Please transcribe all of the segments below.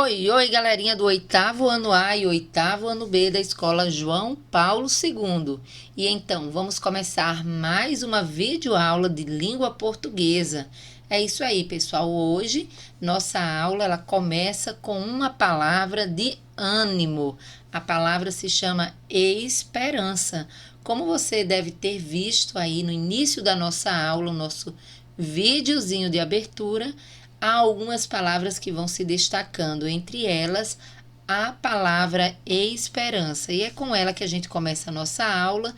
Oi, oi, galerinha do oitavo ano A e oitavo ano B da Escola João Paulo II. E então, vamos começar mais uma videoaula de língua portuguesa. É isso aí, pessoal. Hoje, nossa aula ela começa com uma palavra de ânimo. A palavra se chama esperança. Como você deve ter visto aí no início da nossa aula, o nosso videozinho de abertura, há algumas palavras que vão se destacando, entre elas a palavra esperança. E é com ela que a gente começa a nossa aula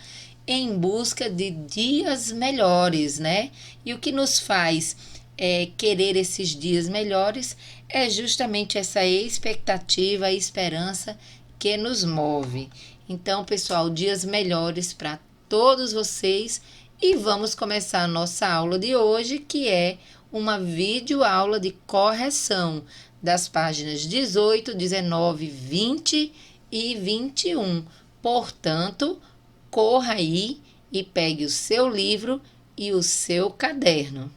em busca de dias melhores, né? E o que nos faz querer esses dias melhores é justamente essa expectativa, a esperança que nos move. Então, pessoal, dias melhores para todos vocês e vamos começar a nossa aula de hoje, que é uma videoaula de correção das páginas 18, 19, 20 e 21. Portanto, corra aí e pegue o seu livro e o seu caderno.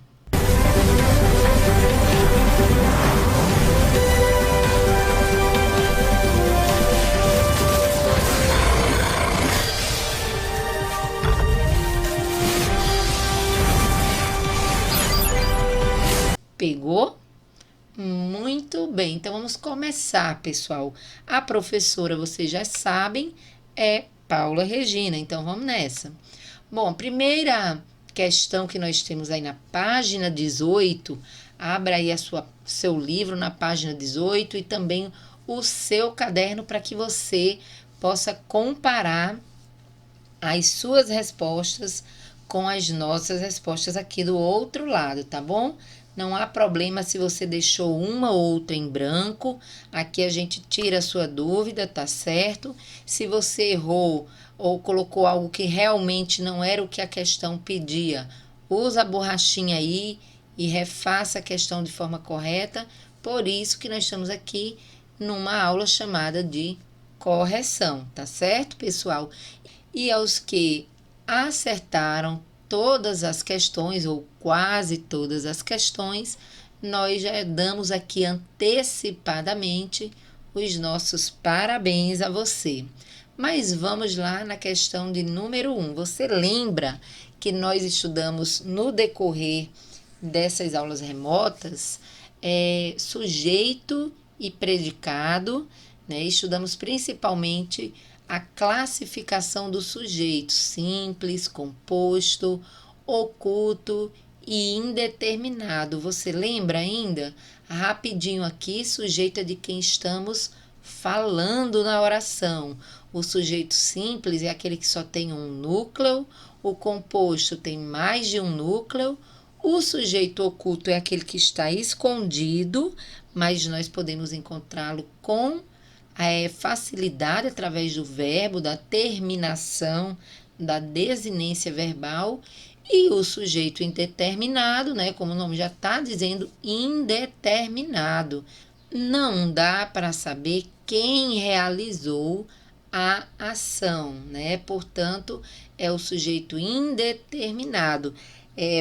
Pegou? Muito bem, então vamos começar, pessoal. A professora, vocês já sabem, é Paula Regina, então vamos nessa. Bom, a primeira questão que nós temos aí na página 18, abra aí seu livro na página 18 e também o seu caderno para que você possa comparar as suas respostas com as nossas respostas aqui do outro lado, tá bom? Não há problema se você deixou uma ou outra em branco. Aqui a gente tira a sua dúvida, tá certo? Se você errou ou colocou algo que realmente não era o que a questão pedia, usa a borrachinha aí e refaça a questão de forma correta. Por isso que nós estamos aqui numa aula chamada de correção, tá certo, pessoal? E aos que acertaram todas as questões, ou quase todas as questões, nós já damos aqui antecipadamente os nossos parabéns a você. Mas vamos lá na questão de número 1. Você lembra que nós estudamos no decorrer dessas aulas remotas sujeito e predicado, né? Estudamos principalmente a classificação do sujeito, simples, composto, oculto e indeterminado. Você lembra ainda? Rapidinho aqui, sujeito é de quem estamos falando na oração. O sujeito simples é aquele que só tem um núcleo, o composto tem mais de um núcleo, o sujeito oculto é aquele que está escondido, mas nós podemos encontrá-lo com facilidade através do verbo, da terminação, da desinência verbal, e o sujeito indeterminado, né, como o nome já está dizendo, indeterminado. Não dá para saber quem realizou a ação, né? Portanto, é o sujeito indeterminado.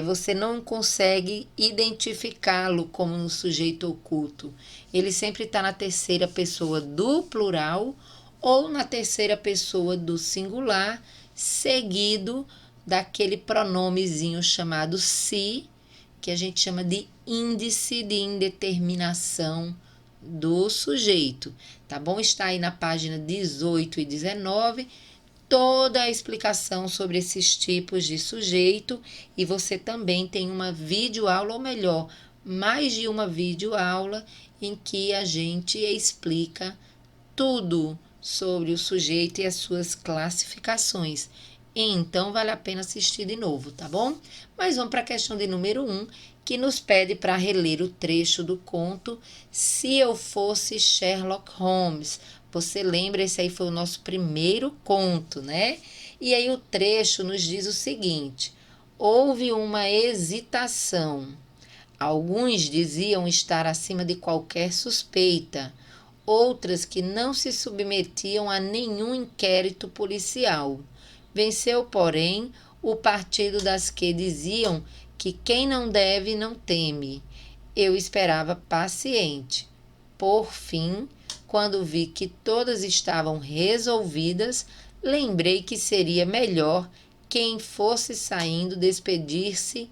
Você não consegue identificá-lo como um sujeito oculto. Ele sempre está na terceira pessoa do plural ou na terceira pessoa do singular, seguido daquele pronomezinho chamado se, que a gente chama de índice de indeterminação do sujeito. Tá bom? Está aí na página 18 e 19 toda a explicação sobre esses tipos de sujeito, e você também tem uma videoaula, ou melhor, mais de uma videoaula em que a gente explica tudo sobre o sujeito e as suas classificações. Então, vale a pena assistir de novo, tá bom? Mas vamos para a questão de número 1, que nos pede para reler o trecho do conto Se Eu Fosse Sherlock Holmes. Você lembra, esse aí foi o nosso primeiro conto, né? E aí o trecho nos diz o seguinte: houve uma hesitação. Alguns diziam estar acima de qualquer suspeita, outras que não se submetiam a nenhum inquérito policial. Venceu, porém, o partido das que diziam que quem não deve não teme. Eu esperava paciente. Por fim, quando vi que todas estavam resolvidas, lembrei que seria melhor quem fosse saindo despedir-se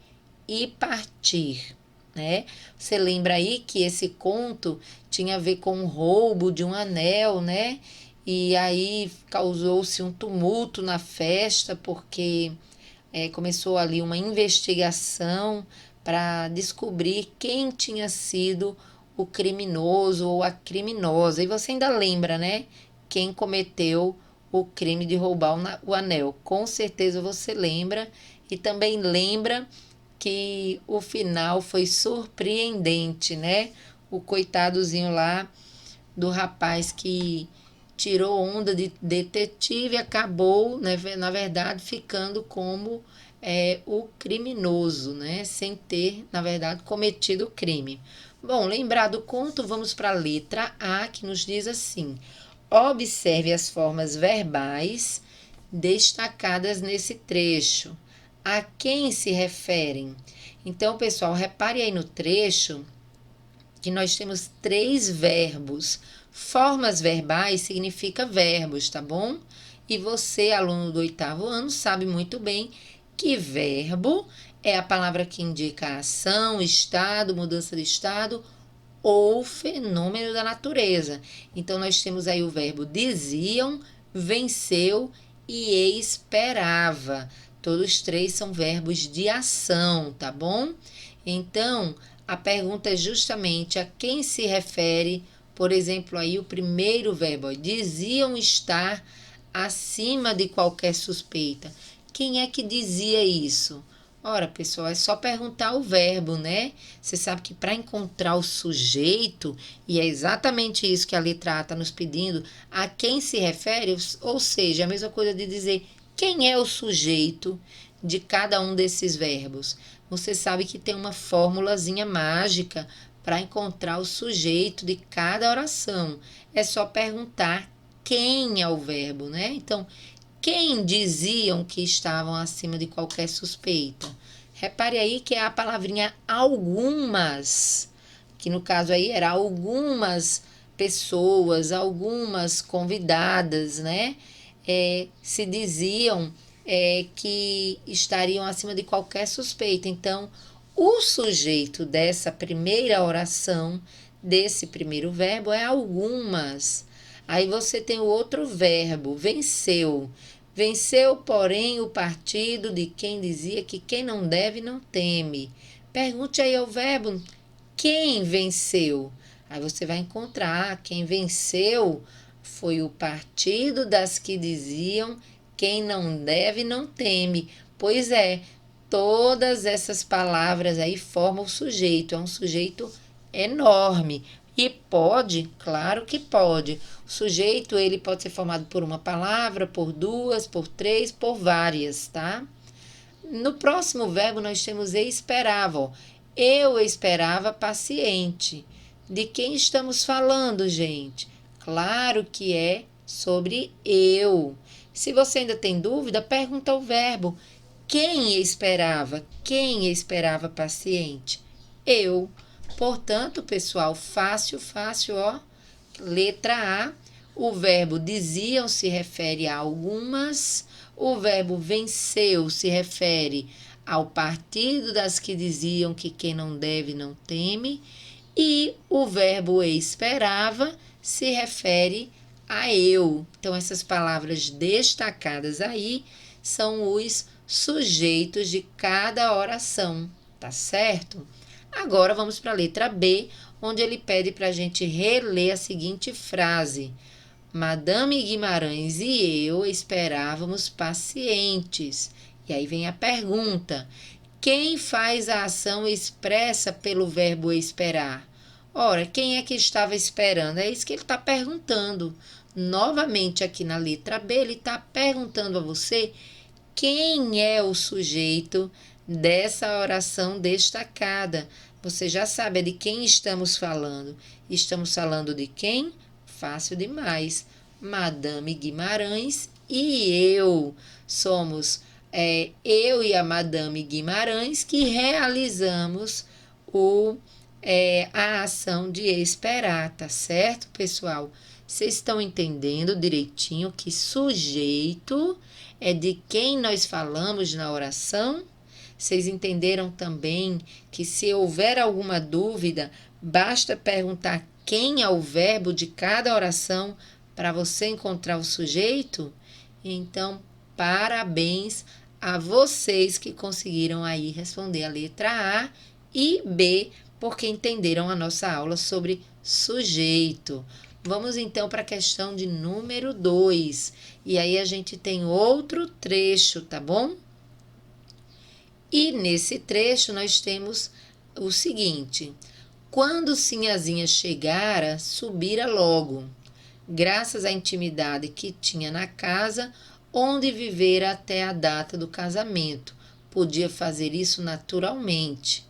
e partir, né? Você lembra aí que esse conto tinha a ver com o roubo de um anel, né? E aí causou-se um tumulto na festa, porque começou ali uma investigação para descobrir quem tinha sido o criminoso ou a criminosa. E você ainda lembra, né? Quem cometeu o crime de roubar o anel. Com certeza você lembra. E também lembra que o final foi surpreendente, né? O coitadozinho lá do rapaz que tirou onda de detetive acabou, né, na verdade, ficando como o criminoso, né? Sem ter, na verdade, cometido o crime. Bom, lembrado do conto, vamos para a letra A, que nos diz assim: observe as formas verbais destacadas nesse trecho. A quem se referem? Então, pessoal, repare aí no trecho que nós temos 3 verbos. Formas verbais significa verbos, tá bom? E você, aluno do 8º ano, sabe muito bem que verbo é a palavra que indica ação, estado, mudança de estado ou fenômeno da natureza. Então, nós temos aí o verbo diziam, venceu e esperava. Todos 3 são verbos de ação, tá bom? Então, a pergunta é justamente a quem se refere, por exemplo, aí o primeiro verbo, diziam estar acima de qualquer suspeita. Quem é que dizia isso? Ora, pessoal, é só perguntar o verbo, né? Você sabe que para encontrar o sujeito, e é exatamente isso que a letra A está nos pedindo, a quem se refere, ou seja, a mesma coisa de dizer quem é o sujeito de cada um desses verbos. Você sabe que tem uma formulazinha mágica para encontrar o sujeito de cada oração. É só perguntar quem é o verbo, né? Então, quem diziam que estavam acima de qualquer suspeita? Repare aí que é a palavrinha algumas, que no caso aí era algumas pessoas, algumas convidadas, né? Se diziam que estariam acima de qualquer suspeita. Então, o sujeito dessa primeira oração, desse primeiro verbo, é algumas. Aí você tem o outro verbo, venceu. Venceu, porém, o partido de quem dizia que quem não deve não teme. Pergunte aí ao verbo, quem venceu? Aí você vai encontrar, quem venceu foi o partido das que diziam quem não deve não teme. Pois é, todas essas palavras aí formam o sujeito, é um sujeito enorme. E pode, claro que pode. O sujeito ele pode ser formado por uma palavra, por 2, por 3, por várias, tá? No próximo verbo nós temos esperava. Ó. Eu esperava paciente. De quem estamos falando, gente? Claro que é sobre eu. Se você ainda tem dúvida, pergunta o verbo. Quem esperava? Quem esperava paciente? Eu. Portanto, pessoal, fácil, fácil, ó. Letra A. O verbo diziam se refere a algumas. O verbo venceu se refere ao partido das que diziam que quem não deve não teme. E o verbo esperava se refere a eu. Então, essas palavras destacadas aí são os sujeitos de cada oração, tá certo? Agora vamos para a letra B, onde ele pede para a gente reler a seguinte frase: Madame Guimarães e eu esperávamos pacientes. E aí vem a pergunta: quem faz a ação expressa pelo verbo esperar? Ora, quem é que estava esperando? É isso que ele está perguntando. Novamente, aqui na letra B, ele está perguntando a você quem é o sujeito dessa oração destacada. Você já sabe é de quem estamos falando. Estamos falando de quem? Fácil demais. Madame Guimarães e eu. Somos eu e a Madame Guimarães que realizamos a ação de esperar, tá certo, pessoal? Vocês estão entendendo direitinho que sujeito é de quem nós falamos na oração? Vocês entenderam também que se houver alguma dúvida, basta perguntar quem é o verbo de cada oração para você encontrar o sujeito? Então, parabéns a vocês que conseguiram aí responder a letra A e B, porque entenderam a nossa aula sobre sujeito. Vamos então para a questão de número 2. E aí a gente tem outro trecho, tá bom? E nesse trecho nós temos o seguinte: quando Sinhazinha chegara, subira logo, graças à intimidade que tinha na casa onde vivera até a data do casamento. Podia fazer isso naturalmente.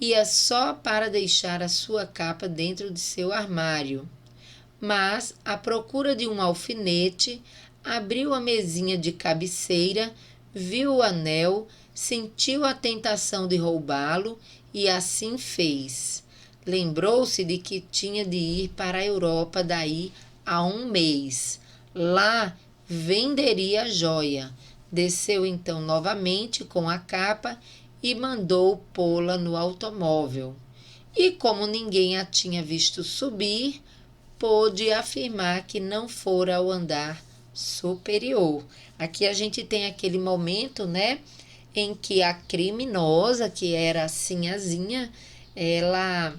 Ia só para deixar a sua capa dentro de seu armário. Mas, à procura de um alfinete, abriu a mesinha de cabeceira, viu o anel, sentiu a tentação de roubá-lo e assim fez. Lembrou-se de que tinha de ir para a Europa daí a 1 mês. Lá venderia a joia. Desceu então novamente com a capa e mandou pô-la no automóvel. E como ninguém a tinha visto subir, pôde afirmar que não fora ao andar superior. Aqui a gente tem aquele momento, né, em que a criminosa, que era a Sinhazinha, ela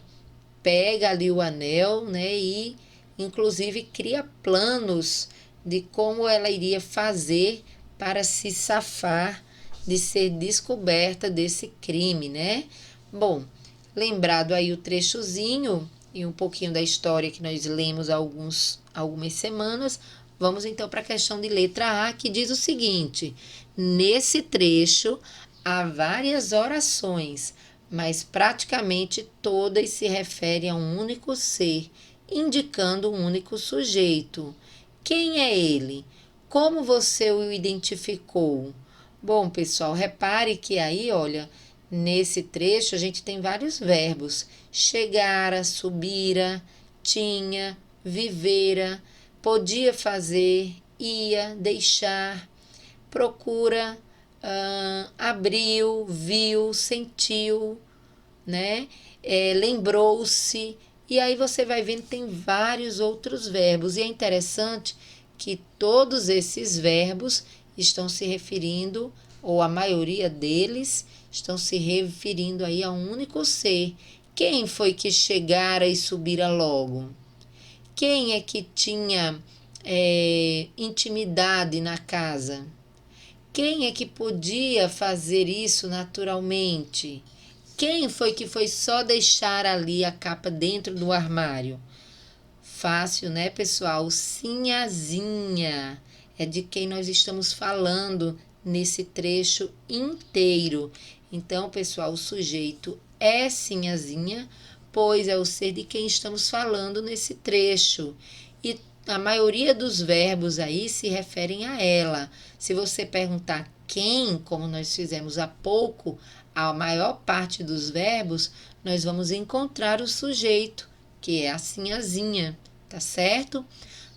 pega ali o anel, né, e inclusive cria planos de como ela iria fazer para se safar de ser descoberta desse crime, né? Bom, lembrado aí o trechozinho e um pouquinho da história que nós lemos há algumas semanas, vamos então para a questão de letra A, que diz o seguinte: nesse trecho há várias orações, mas praticamente todas se referem a um único ser, indicando um único sujeito. Quem é ele? Como você o identificou? Bom, pessoal, repare que aí, olha, nesse trecho a gente tem vários verbos: chegara, subira, tinha, vivera, podia fazer, ia, deixar, procura, abriu, viu, sentiu, né? Lembrou-se. E aí você vai vendo que tem vários outros verbos. E é interessante que todos esses verbos estão se referindo, ou a maioria deles, estão se referindo aí a um único ser. Quem foi que chegara e subira logo? Quem é que tinha intimidade na casa? Quem é que podia fazer isso naturalmente? Quem foi que foi só deixar ali a capa dentro do armário? Fácil, né, pessoal? Sinhazinha. É de quem nós estamos falando nesse trecho inteiro. Então, pessoal, o sujeito é Sinhazinha, pois é o ser de quem estamos falando nesse trecho. E a maioria dos verbos aí se referem a ela. Se você perguntar quem, como nós fizemos há pouco, a maior parte dos verbos, nós vamos encontrar o sujeito, que é a Sinhazinha, tá certo?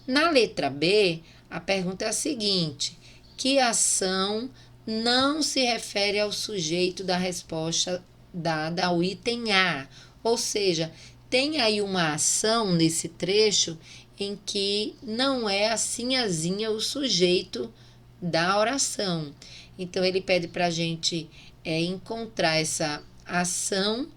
Na letra B, a pergunta é a seguinte: que ação não se refere ao sujeito da resposta dada ao item A? Ou seja, tem aí uma ação nesse trecho em que não é a Sinhazinha o sujeito da oração. Então, ele pede para a gente encontrar essa ação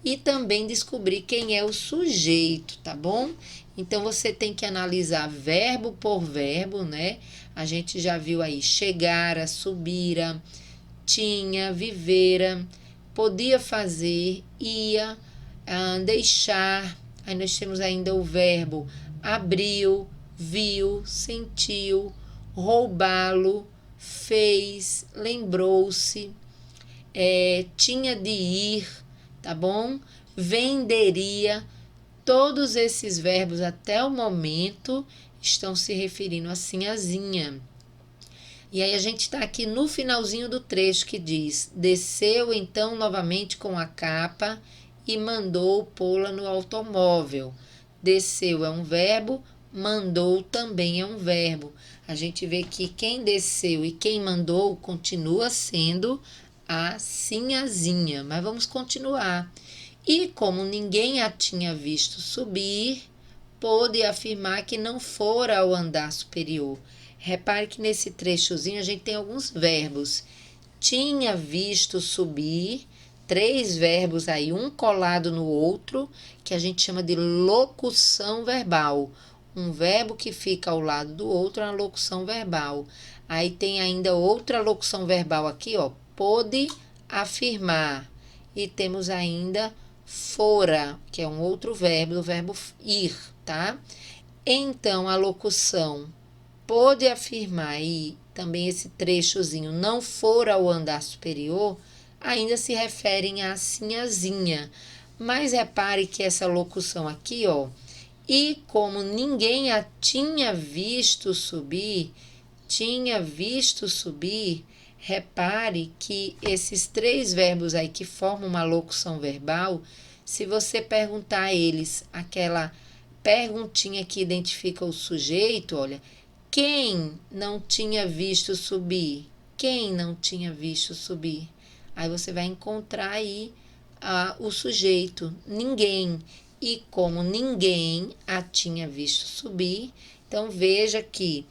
e também descobrir quem é o sujeito, tá bom? Então, você tem que analisar verbo por verbo, né? A gente já viu aí chegara, subira, tinha, vivera, podia fazer, ia, deixar. Aí nós temos ainda o verbo abriu, viu, sentiu, roubá-lo, fez, lembrou-se, tinha de ir, tá bom? Venderia. Todos esses verbos até o momento estão se referindo a Sinhazinha. E aí a gente está aqui no finalzinho do trecho que diz: desceu então novamente com a capa e mandou pô-la no automóvel. Desceu é um verbo, mandou também é um verbo. A gente vê que quem desceu e quem mandou continua sendo a Sinhazinha, mas vamos continuar. E como ninguém a tinha visto subir, pôde afirmar que não fora ao andar superior. Repare que nesse trechozinho a gente tem alguns verbos. Tinha visto subir, 3 verbos aí, um colado no outro, que a gente chama de locução verbal. Um verbo que fica ao lado do outro é uma locução verbal. Aí tem ainda outra locução verbal aqui, ó, pôde afirmar. E temos ainda fora, que é um outro verbo, do verbo ir, tá? Então, a locução pôde afirmar e também esse trechozinho não for ao andar superior, ainda se referem à sinhazinha. Mas repare que essa locução aqui, ó, e como ninguém a tinha visto subir, repare que esses 3 verbos aí que formam uma locução verbal, se você perguntar a eles aquela perguntinha que identifica o sujeito, olha, quem não tinha visto subir? Quem não tinha visto subir? Aí você vai encontrar aí o sujeito, ninguém. E como ninguém a tinha visto subir, então veja que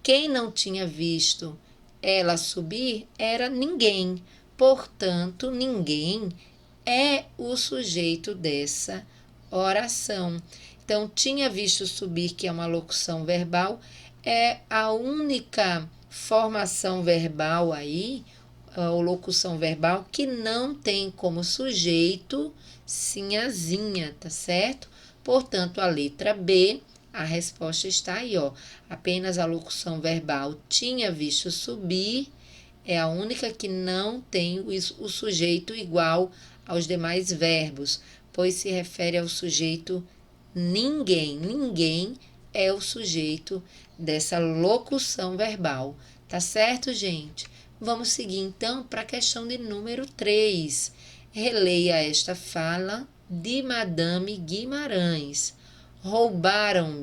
quem não tinha visto ela subir era ninguém. Portanto, ninguém é o sujeito dessa oração. Então, tinha visto subir, que é uma locução verbal, é a única formação verbal aí, ou locução verbal, que não tem como sujeito sinhazinha, tá certo? Portanto, a letra B, a resposta está aí, ó. Apenas a locução verbal tinha visto subir, é a única que não tem o sujeito igual aos demais verbos, pois se refere ao sujeito ninguém. Ninguém é o sujeito dessa locução verbal. Tá certo, gente? Vamos seguir então para a questão de número 3. Releia esta fala de Madame Guimarães. Roubaram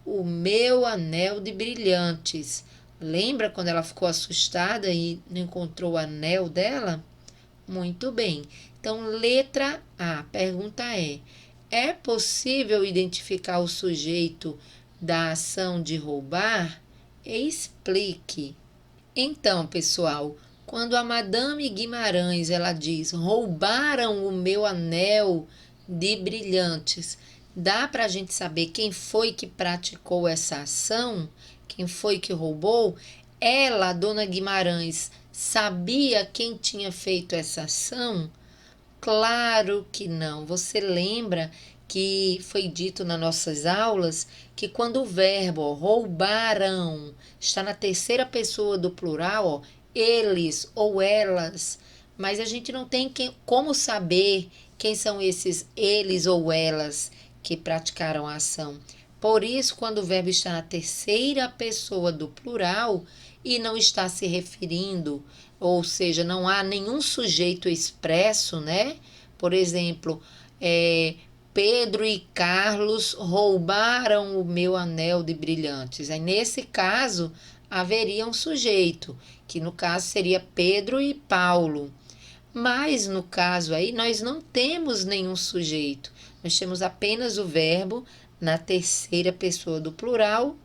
o meu anel de brilhantes. Lembra quando ela ficou assustada e não encontrou o anel dela? Muito bem. Então, letra A. Pergunta é possível identificar o sujeito da ação de roubar? Explique. Então, pessoal, quando a Madame Guimarães ela diz roubaram o meu anel de brilhantes, dá para a gente saber quem foi que praticou essa ação? Quem foi que roubou? Ela, a Dona Guimarães, sabia quem tinha feito essa ação? Claro que não. Você lembra que foi dito nas nossas aulas que quando o verbo roubaram está na terceira pessoa do plural, eles ou elas, mas a gente não tem como saber quem são esses eles ou elas que praticaram a ação. Por isso, quando o verbo está na terceira pessoa do plural e não está se referindo, ou seja, não há nenhum sujeito expresso, né? Por exemplo, Pedro e Carlos roubaram o meu anel de brilhantes. Aí, nesse caso, haveria um sujeito, que no caso seria Pedro e Paulo. Mas no caso aí, nós não temos nenhum sujeito. Nós temos apenas o verbo na terceira pessoa do plural.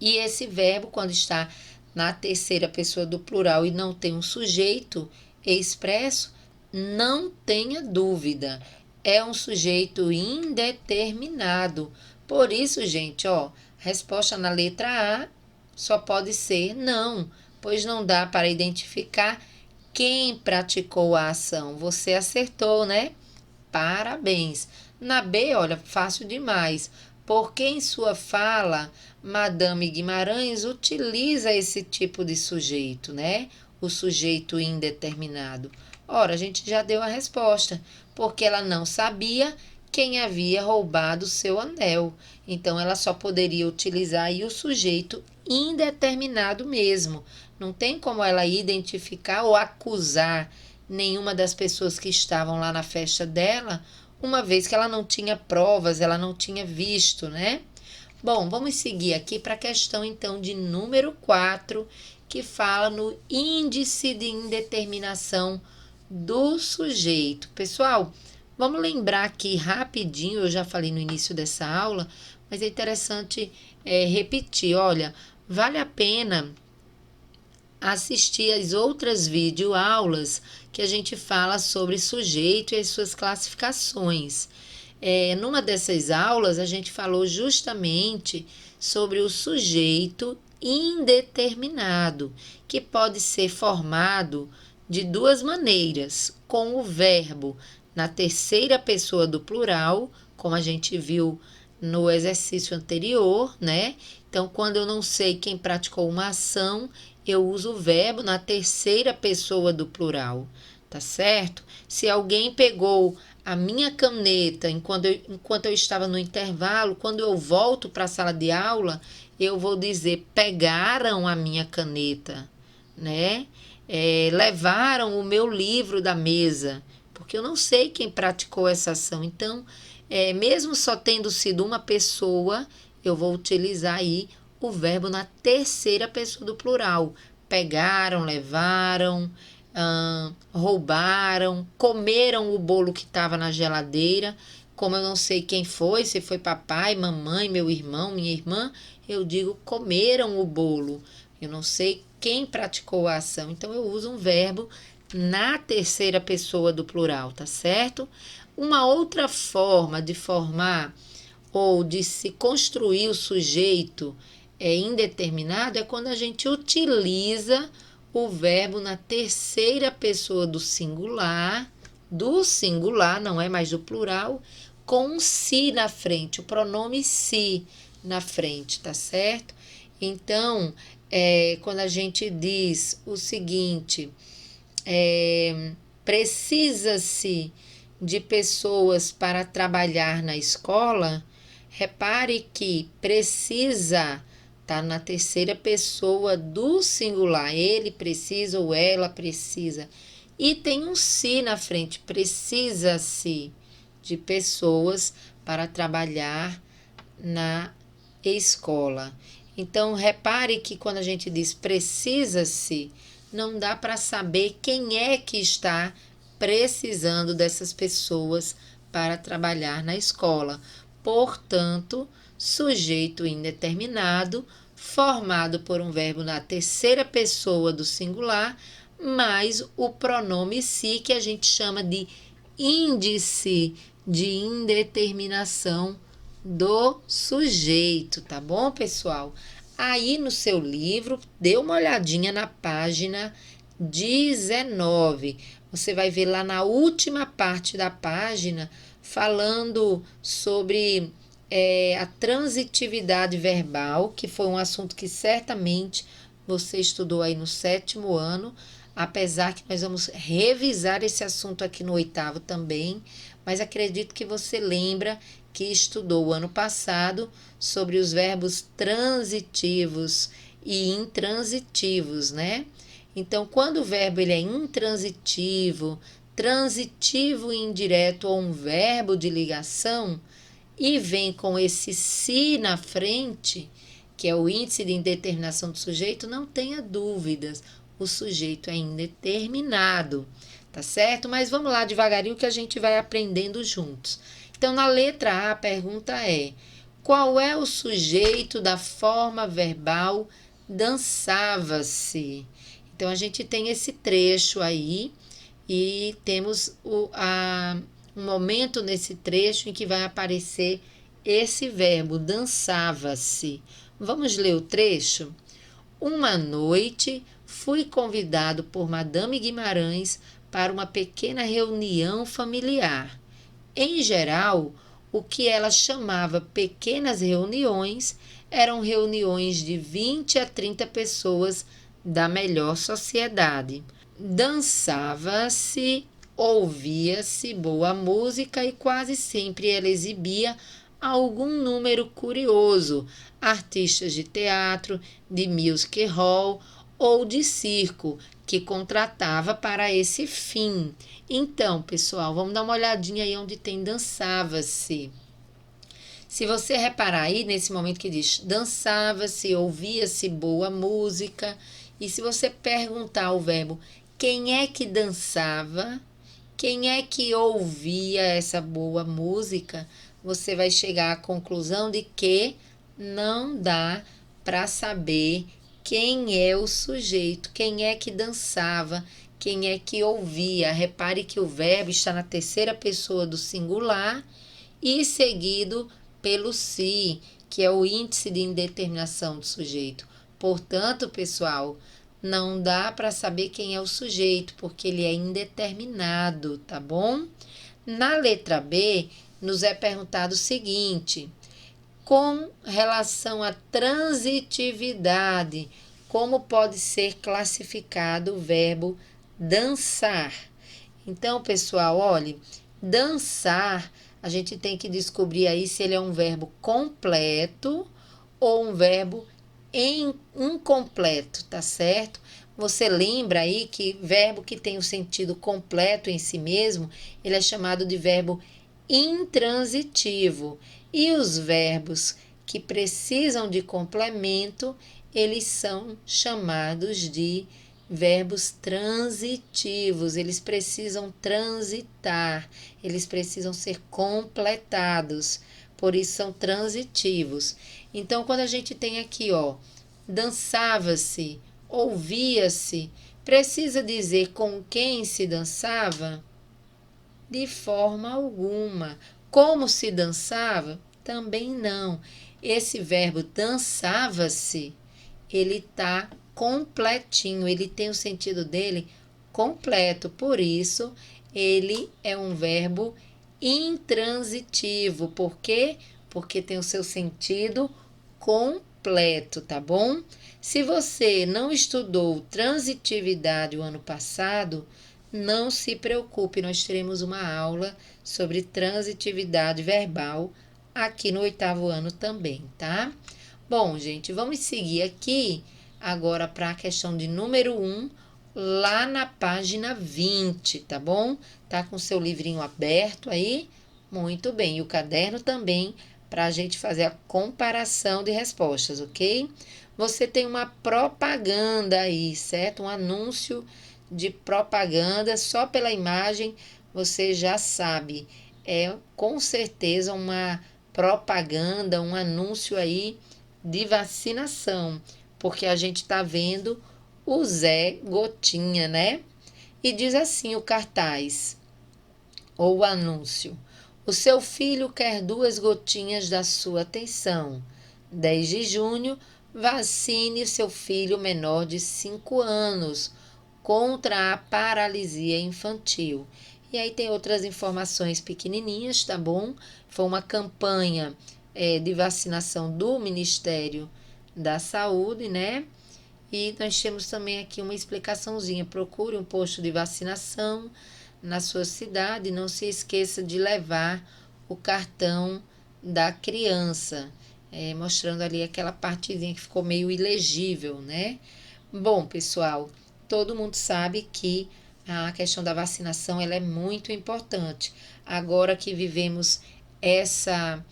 E esse verbo, quando está na terceira pessoa do plural e não tem um sujeito expresso, não tenha dúvida, é um sujeito indeterminado. Por isso, gente, ó, resposta na letra A só pode ser não, pois não dá para identificar quem praticou a ação. Você acertou, né? Parabéns. Na B, olha, fácil demais. Porque em sua fala, Madame Guimarães utiliza esse tipo de sujeito, né? O sujeito indeterminado. Ora, a gente já deu a resposta. Porque ela não sabia quem havia roubado seu anel. Então, ela só poderia utilizar aí o sujeito indeterminado mesmo. Não tem como ela identificar ou acusar nenhuma das pessoas que estavam lá na festa dela, uma vez que ela não tinha provas, ela não tinha visto, né? Bom, vamos seguir aqui para a questão então de número 4, que fala no índice de indeterminação do sujeito. Pessoal, vamos lembrar aqui rapidinho, eu já falei no início dessa aula, mas é interessante repetir. Olha, vale a pena assistir as outras videoaulas que a gente fala sobre sujeito e as suas classificações. Numa dessas aulas, a gente falou justamente sobre o sujeito indeterminado, que pode ser formado de duas maneiras, com o verbo na terceira pessoa do plural, como a gente viu no exercício anterior, né? Então, quando eu não sei quem praticou uma ação, eu uso o verbo na terceira pessoa do plural, tá certo? Se alguém pegou a minha caneta enquanto eu estava no intervalo, quando eu volto para a sala de aula, eu vou dizer pegaram a minha caneta, né? Levaram o meu livro da mesa, porque eu não sei quem praticou essa ação. Então, mesmo só tendo sido uma pessoa, eu vou utilizar aí o verbo na terceira pessoa do plural. Pegaram, levaram, roubaram, comeram o bolo que estava na geladeira. Como eu não sei quem foi, se foi papai, mamãe, meu irmão, minha irmã, eu digo comeram o bolo. Eu não sei quem praticou a ação, então eu uso um verbo na terceira pessoa do plural, tá certo? Uma outra forma de formar ou de se construir o sujeito indeterminado é quando a gente utiliza o verbo na terceira pessoa do singular, não é mais do plural, com um se na frente, o pronome se na frente, tá certo? Então, quando a gente diz o seguinte, precisa-se de pessoas para trabalhar na escola, repare que precisa está na terceira pessoa do singular. Ele precisa ou ela precisa. E tem um se na frente. Precisa-se de pessoas para trabalhar na escola. Então, repare que quando a gente diz precisa-se, não dá para saber quem é que está precisando dessas pessoas para trabalhar na escola. Portanto, sujeito indeterminado, formado por um verbo na terceira pessoa do singular, mais o pronome se, que a gente chama de índice de indeterminação do sujeito, tá bom, pessoal? Aí no seu livro, dê uma olhadinha na página 19. Você vai ver lá na última parte da página falando sobre a transitividade verbal, que foi um assunto que certamente você estudou aí no 7º ano, apesar que nós vamos revisar esse assunto aqui no 8º também, mas acredito que você lembra que estudou o ano passado sobre os verbos transitivos e intransitivos, né? Então, quando o verbo ele é intransitivo, transitivo e indireto ou um verbo de ligação, e vem com esse se na frente, que é o índice de indeterminação do sujeito, não tenha dúvidas, o sujeito é indeterminado, tá certo? Mas vamos lá devagarinho que a gente vai aprendendo juntos. Então, na letra A, a pergunta é: qual é o sujeito da forma verbal dançava-se? Então, a gente tem esse trecho aí e temos um momento nesse trecho em que vai aparecer esse verbo, dançava-se. Vamos ler o trecho? Uma noite, fui convidado por Madame Guimarães para uma pequena reunião familiar. Em geral, o que ela chamava pequenas reuniões eram reuniões de 20 a 30 pessoas da melhor sociedade. Dançava-se, ouvia-se boa música e quase sempre ela exibia algum número curioso, artistas de teatro, de music hall ou de circo, que contratava para esse fim. Então, pessoal, vamos dar uma olhadinha aí onde tem dançava-se. Se você reparar aí nesse momento que diz dançava-se, ouvia-se boa música, e se você perguntar o verbo quem é que dançava, quem é que ouvia essa boa música, você vai chegar à conclusão de que não dá para saber quem é o sujeito, quem é que dançava, quem é que ouvia. Repare que o verbo está na terceira pessoa do singular e seguido pelo se, que é o índice de indeterminação do sujeito. Portanto, pessoal, não dá para saber quem é o sujeito, porque ele é indeterminado, tá bom? Na letra B, nos é perguntado o seguinte: com relação à transitividade, como pode ser classificado o verbo dançar? Então, pessoal, olhe, dançar, a gente tem que descobrir aí se ele é um verbo completo ou um verbo incompleto, tá certo? Você lembra aí que verbo que tem o sentido completo em si mesmo, ele é chamado de verbo intransitivo. E os verbos que precisam de complemento, eles são chamados de verbos transitivos. Eles precisam transitar, eles precisam ser completados, por isso são transitivos. Então, quando a gente tem aqui, ó, dançava-se, ouvia-se, precisa dizer com quem se dançava? De forma alguma. Como se dançava? Também não. Esse verbo dançava-se, ele está completinho, ele tem o sentido dele completo, por isso ele é um verbo intransitivo. Por quê? Porque tem o seu sentido completo, tá bom? Se você não estudou transitividade o ano passado, não se preocupe, nós teremos uma aula sobre transitividade verbal aqui no 8º ano também, tá? Bom, gente, vamos seguir aqui agora para a questão de número 1, lá na página 20, tá bom? Tá com o seu livrinho aberto aí? Muito bem, e o caderno também, para a gente fazer a comparação de respostas, ok? Você tem uma propaganda aí, certo? Um anúncio de propaganda, só pela imagem você já sabe. É com certeza uma propaganda, um anúncio aí de vacinação, porque a gente está vendo o Zé Gotinha, né? E diz assim o cartaz ou o anúncio: o seu filho quer 2 gotinhas da sua atenção. 10 de junho, vacine seu filho menor de 5 anos contra a paralisia infantil. E aí tem outras informações pequenininhas, tá bom? Foi uma campanha de vacinação do Ministério da Saúde, né? E nós temos também aqui uma explicaçãozinha. Procure um posto de vacinação na sua cidade. Não se esqueça de levar o cartão da criança, mostrando ali aquela partezinha que ficou meio ilegível, né? Bom, pessoal, todo mundo sabe que a questão da vacinação ela é muito importante. Agora que vivemos essa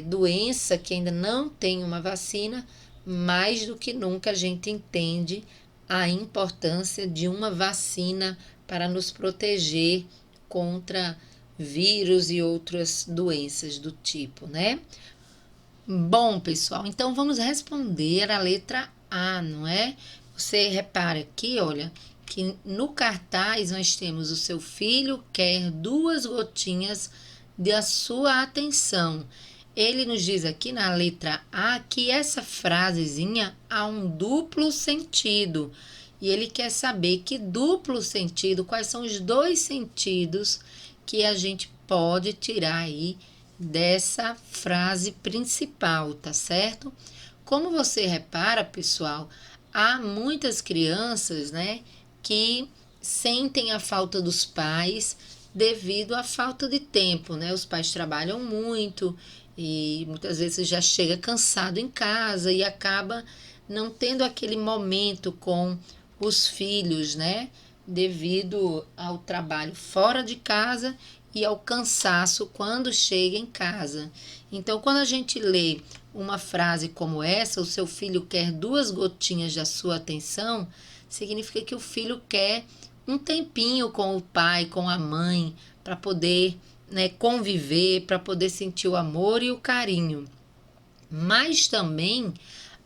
doença que ainda não tem uma vacina, mais do que nunca a gente entende a importância de uma vacina para nos proteger contra vírus e outras doenças do tipo, né? Bom, pessoal, então vamos responder a letra A, não é? Você repara aqui, olha, que no cartaz nós temos o seu filho quer 2 gotinhas da sua atenção. Ele nos diz aqui na letra A que essa frasezinha há um duplo sentido. E ele quer saber que duplo sentido, quais são os 2 sentidos que a gente pode tirar aí dessa frase principal, tá certo? Como você repara, pessoal, há muitas crianças, né, que sentem a falta dos pais devido à falta de tempo, né? Os pais trabalham muito e muitas vezes já chega cansado em casa e acaba não tendo aquele momento com os filhos, né? Devido ao trabalho fora de casa e ao cansaço quando chega em casa. Então, quando a gente lê uma frase como essa, o seu filho quer 2 gotinhas da sua atenção, significa que o filho quer um tempinho com o pai, com a mãe, para poder, né, conviver, para poder sentir o amor e o carinho. Mas também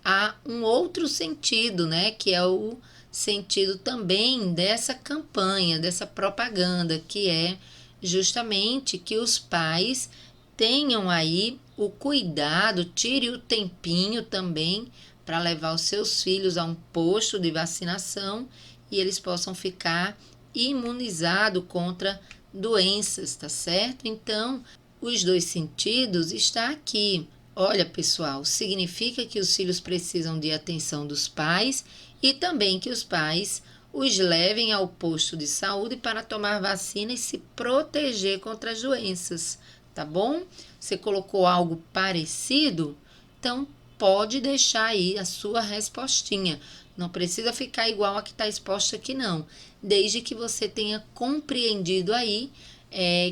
há um outro sentido, né, que é o sentido também dessa campanha, dessa propaganda, que é justamente que os pais tenham aí o cuidado, tire o tempinho também para levar os seus filhos a um posto de vacinação e eles possam ficar imunizados contra doenças, tá certo? Então, os 2 sentidos está aqui. Olha, pessoal, significa que os filhos precisam de atenção dos pais e também que os pais os levem ao posto de saúde para tomar vacina e se proteger contra as doenças, tá bom? Você colocou algo parecido? Então, pode deixar aí a sua respostinha. Não precisa ficar igual a que está exposta aqui, não. Desde que você tenha compreendido aí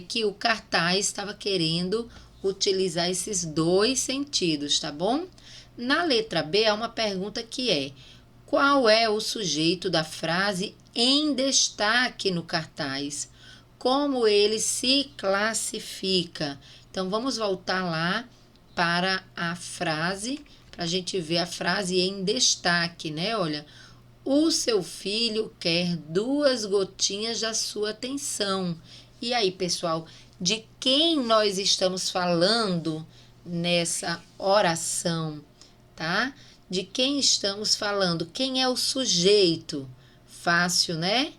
que o cartaz estava querendo utilizar esses 2 sentidos, tá bom? Na letra B, há uma pergunta que é: qual é o sujeito da frase em destaque no cartaz? Como ele se classifica? Então, vamos voltar lá para a frase, para a gente ver a frase em destaque, né? Olha, o seu filho quer 2 gotinhas da sua atenção. E aí, pessoal, de quem nós estamos falando nessa oração, tá? De quem estamos falando? Quem é o sujeito? Fácil, né?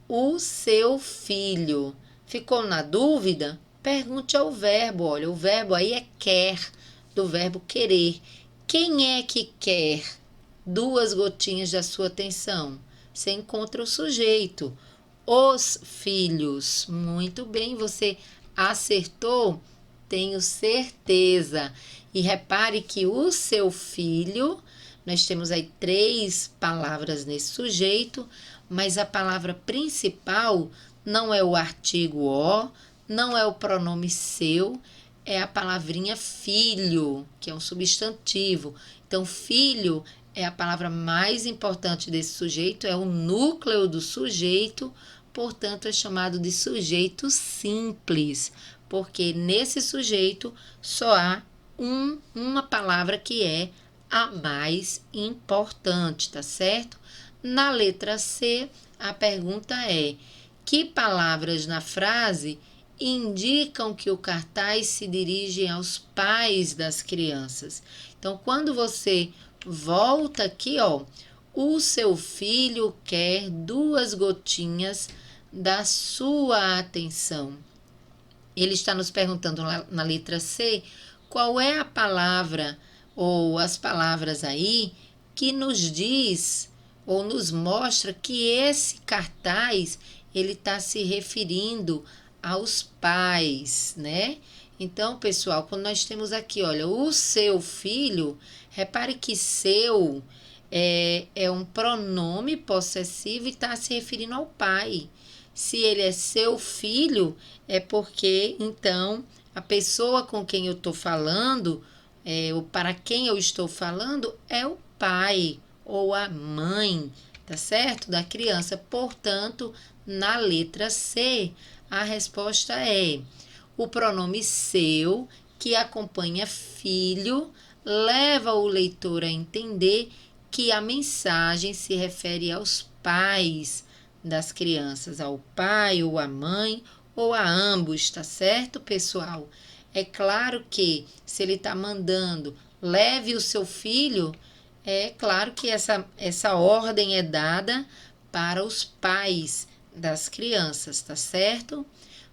O seu filho. Ficou na dúvida? Pergunte ao verbo. Olha, o verbo aí é quer, do verbo querer. Quem é que quer 2 gotinhas da sua atenção? Você encontra o sujeito. Os filhos. Muito bem, você acertou? Tenho certeza. E repare que o seu filho, nós temos aí 3 palavras nesse sujeito, mas a palavra principal não é o artigo o, não é o pronome seu, é a palavrinha filho, que é um substantivo. Então, filho é a palavra mais importante desse sujeito, é o núcleo do sujeito, portanto, é chamado de sujeito simples, porque nesse sujeito só há uma palavra que é a mais importante, tá certo? Na letra C, a pergunta é: que palavras na frase indicam que o cartaz se dirige aos pais das crianças? Então, quando você volta aqui, ó, o seu filho quer 2 gotinhas da sua atenção. Ele está nos perguntando na letra C qual é a palavra ou as palavras aí que nos diz ou nos mostra que esse cartaz ele está se referindo aos pais, né? Então, pessoal, quando nós temos aqui, olha, o seu filho, repare que seu é um pronome possessivo e está se referindo ao pai. Se ele é seu filho, é porque, então, a pessoa com quem eu estou falando, ou para quem eu estou falando, é o pai ou a mãe, tá certo? Da criança. Portanto, na letra C, a resposta é o pronome seu, que acompanha filho, leva o leitor a entender que a mensagem se refere aos pais das crianças, ao pai ou à mãe ou a ambos, tá certo, pessoal? É claro que se ele está mandando leve o seu filho, é claro que essa ordem é dada para os pais das crianças, tá certo?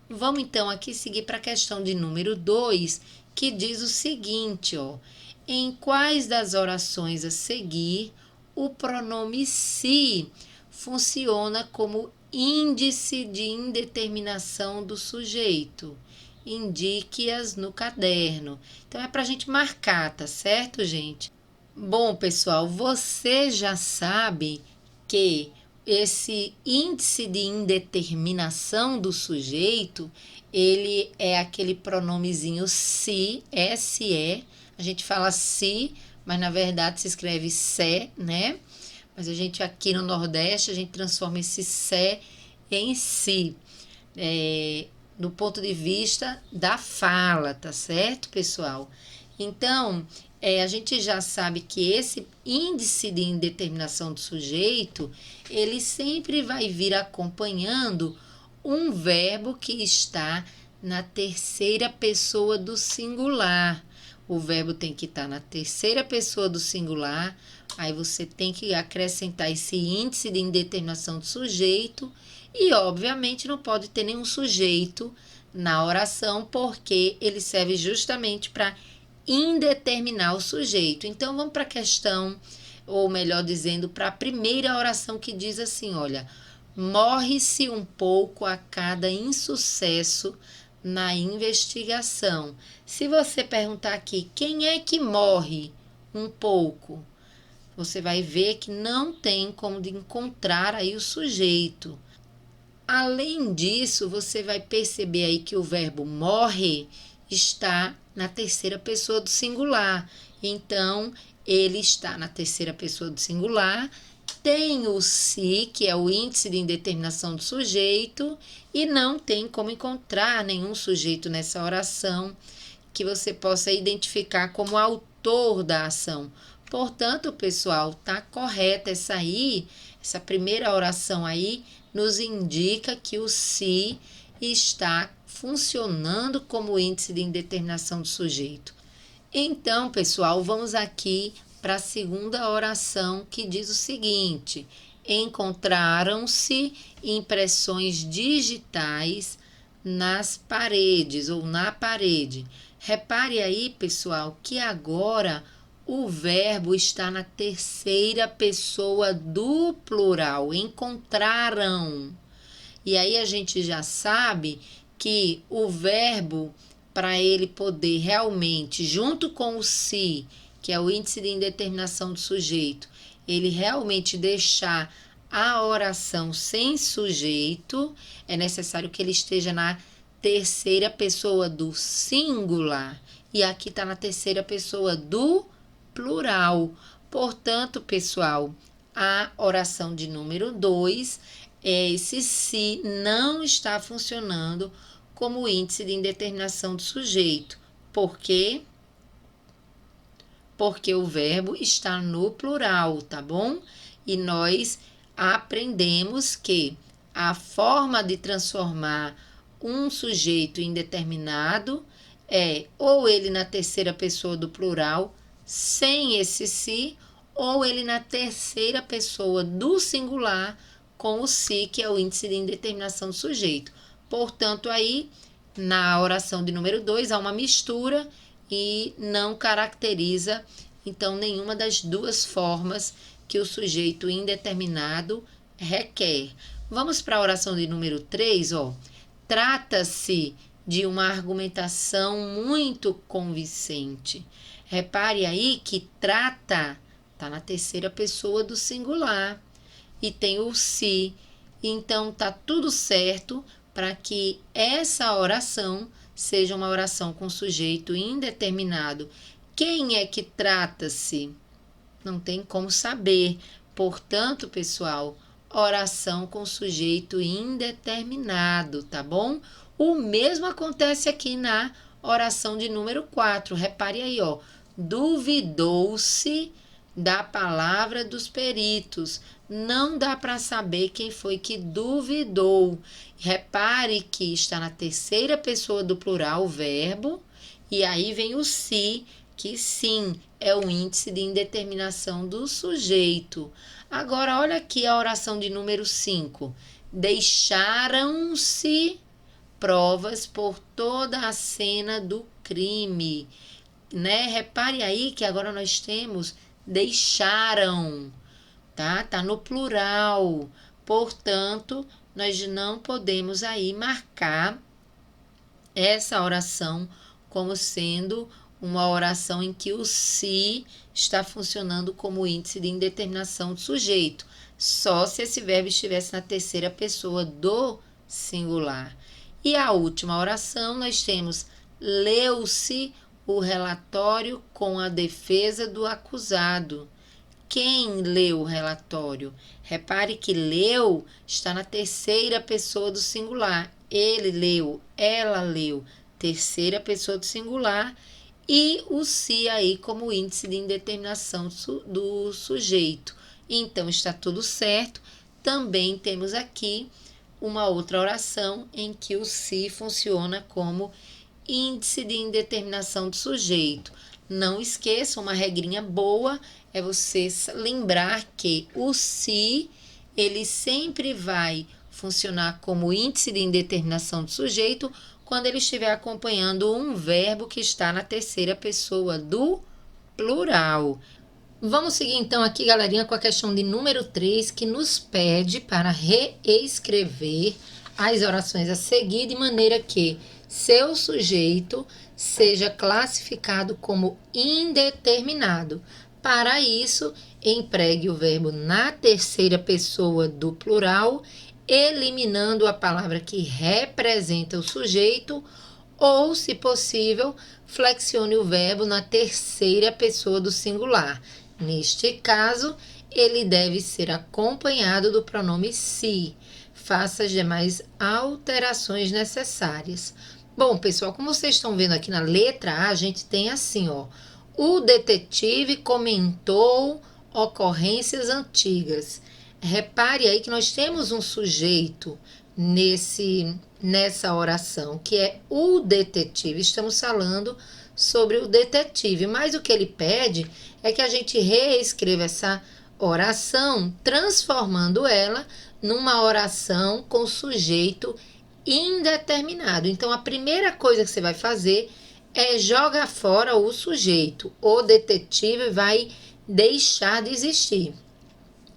Vamos então aqui seguir para a questão de número 2, que diz o seguinte, ó: em quais das orações a seguir o pronome se funciona como índice de indeterminação do sujeito? Indique-as no caderno. Então, é para a gente marcar, tá certo, gente? Bom, pessoal, você já sabe que esse índice de indeterminação do sujeito, ele é aquele pronomezinho se, se. A gente fala se, mas na verdade se escreve se, né? Mas a gente aqui no Nordeste, a gente transforma esse se em si, do ponto de vista da fala, tá certo, pessoal? Então, a gente já sabe que esse índice de indeterminação do sujeito, ele sempre vai vir acompanhando um verbo que está na terceira pessoa do singular. O verbo tem que estar na terceira pessoa do singular, aí você tem que acrescentar esse índice de indeterminação do sujeito e, obviamente, não pode ter nenhum sujeito na oração, porque ele serve justamente para indeterminar o sujeito. Então, vamos para a questão, ou melhor dizendo, para a primeira oração que diz assim, olha, morre-se um pouco a cada insucesso na investigação. Se você perguntar aqui, quem é que morre um pouco? Você vai ver que não tem como de encontrar aí o sujeito. Além disso, você vai perceber aí que o verbo morre está na terceira pessoa do singular. Então, ele está na terceira pessoa do singular, tem o se, que é o índice de indeterminação do sujeito, e não tem como encontrar nenhum sujeito nessa oração que você possa identificar como autor da ação. Portanto, pessoal, tá correta essa primeira oração aí nos indica que o se está funcionando como índice de indeterminação do sujeito. Então, pessoal, vamos aqui para a segunda oração que diz o seguinte: encontraram-se impressões digitais nas paredes ou na parede. Repare aí, pessoal, que agora o verbo está na terceira pessoa do plural. Encontraram. E aí a gente já sabe que o verbo, para ele poder realmente, junto com o se, que é o índice de indeterminação do sujeito, ele realmente deixar a oração sem sujeito, é necessário que ele esteja na terceira pessoa do singular. E aqui está na terceira pessoa do plural. Portanto, pessoal, a oração de número 2, esse se não está funcionando como índice de indeterminação do sujeito. Por quê? Porque o verbo está no plural, tá bom? E nós aprendemos que a forma de transformar um sujeito indeterminado é ou ele na terceira pessoa do plural, sem esse se, ou ele na terceira pessoa do singular, com o se, que é o índice de indeterminação do sujeito. Portanto, aí, na oração de número 2, há uma mistura e não caracteriza, então, nenhuma das duas formas que o sujeito indeterminado requer. Vamos para a oração de número 3, ó. Trata-se de uma argumentação muito convincente. Repare aí que trata está na terceira pessoa do singular e tem o se. Então, tá tudo certo para que essa oração seja uma oração com sujeito indeterminado. Quem é que trata-se? Não tem como saber. Portanto, pessoal, oração com sujeito indeterminado, tá bom? O mesmo acontece aqui na oração de número 4. Repare aí, ó. Duvidou-se da palavra dos peritos. Não dá para saber quem foi que duvidou. Repare que está na terceira pessoa do plural o verbo, e aí vem o se, que sim, é o índice de indeterminação do sujeito. Agora, olha aqui a oração de número 5. Deixaram-se provas por toda a cena do crime. Né? Repare aí que agora nós temos deixaram, tá? Tá no plural. Portanto, nós não podemos aí marcar essa oração como sendo uma oração em que o se está funcionando como índice de indeterminação do sujeito, só se esse verbo estivesse na terceira pessoa do singular. E a última oração, nós temos leu-se o relatório com a defesa do acusado. Quem leu o relatório? Repare que leu está na terceira pessoa do singular. Ele leu, ela leu, terceira pessoa do singular, e o se aí como índice de indeterminação do sujeito. Então, está tudo certo. Também temos aqui uma outra oração em que o se funciona como índice de indeterminação do sujeito. Não esqueça, uma regrinha boa é você lembrar que o se, ele sempre vai funcionar como índice de indeterminação do sujeito quando ele estiver acompanhando um verbo que está na terceira pessoa do plural. Vamos seguir então aqui, galerinha, com a questão de número 3, que nos pede para reescrever as orações a seguir de maneira que seu sujeito seja classificado como indeterminado. Para isso, empregue o verbo na terceira pessoa do plural, eliminando a palavra que representa o sujeito, ou, se possível, flexione o verbo na terceira pessoa do singular. Neste caso, ele deve ser acompanhado do pronome se. Faça as demais alterações necessárias. Bom, pessoal, como vocês estão vendo aqui na letra A, a gente tem assim, ó. O detetive comentou ocorrências antigas. Repare aí que nós temos um sujeito nessa oração, que é o detetive. Estamos falando sobre o detetive, mas o que ele pede é que a gente reescreva essa oração, transformando ela numa oração com sujeito indeterminado. Então, a primeira coisa que você vai fazer é jogar fora o sujeito. O detetive vai deixar de existir.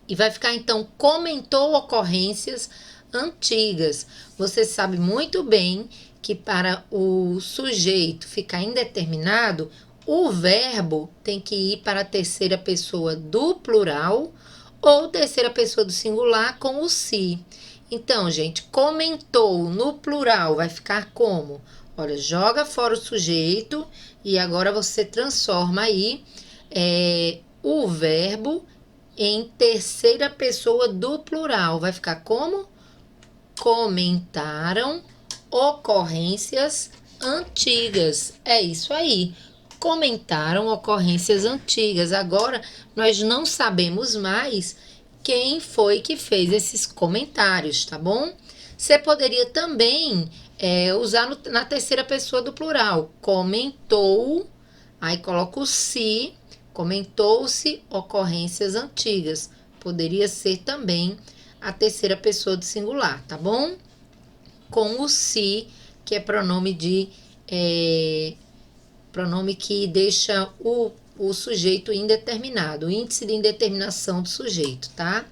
E vai ficar, então, comentou ocorrências antigas. Você sabe muito bem que para o sujeito ficar indeterminado, o verbo tem que ir para a terceira pessoa do plural ou terceira pessoa do singular com o se. Então, gente, comentou no plural vai ficar como? Olha, joga fora o sujeito e agora você transforma aí o verbo em terceira pessoa do plural. Vai ficar como? Comentaram ocorrências antigas. É isso aí. Comentaram ocorrências antigas. Agora, nós não sabemos mais quem foi que fez esses comentários, tá bom? Você poderia também usar na terceira pessoa do plural. Comentou, aí coloca o se, comentou-se ocorrências antigas. Poderia ser também a terceira pessoa do singular, tá bom? Com o se, que é pronome que deixa o sujeito indeterminado, o índice de indeterminação do sujeito, tá?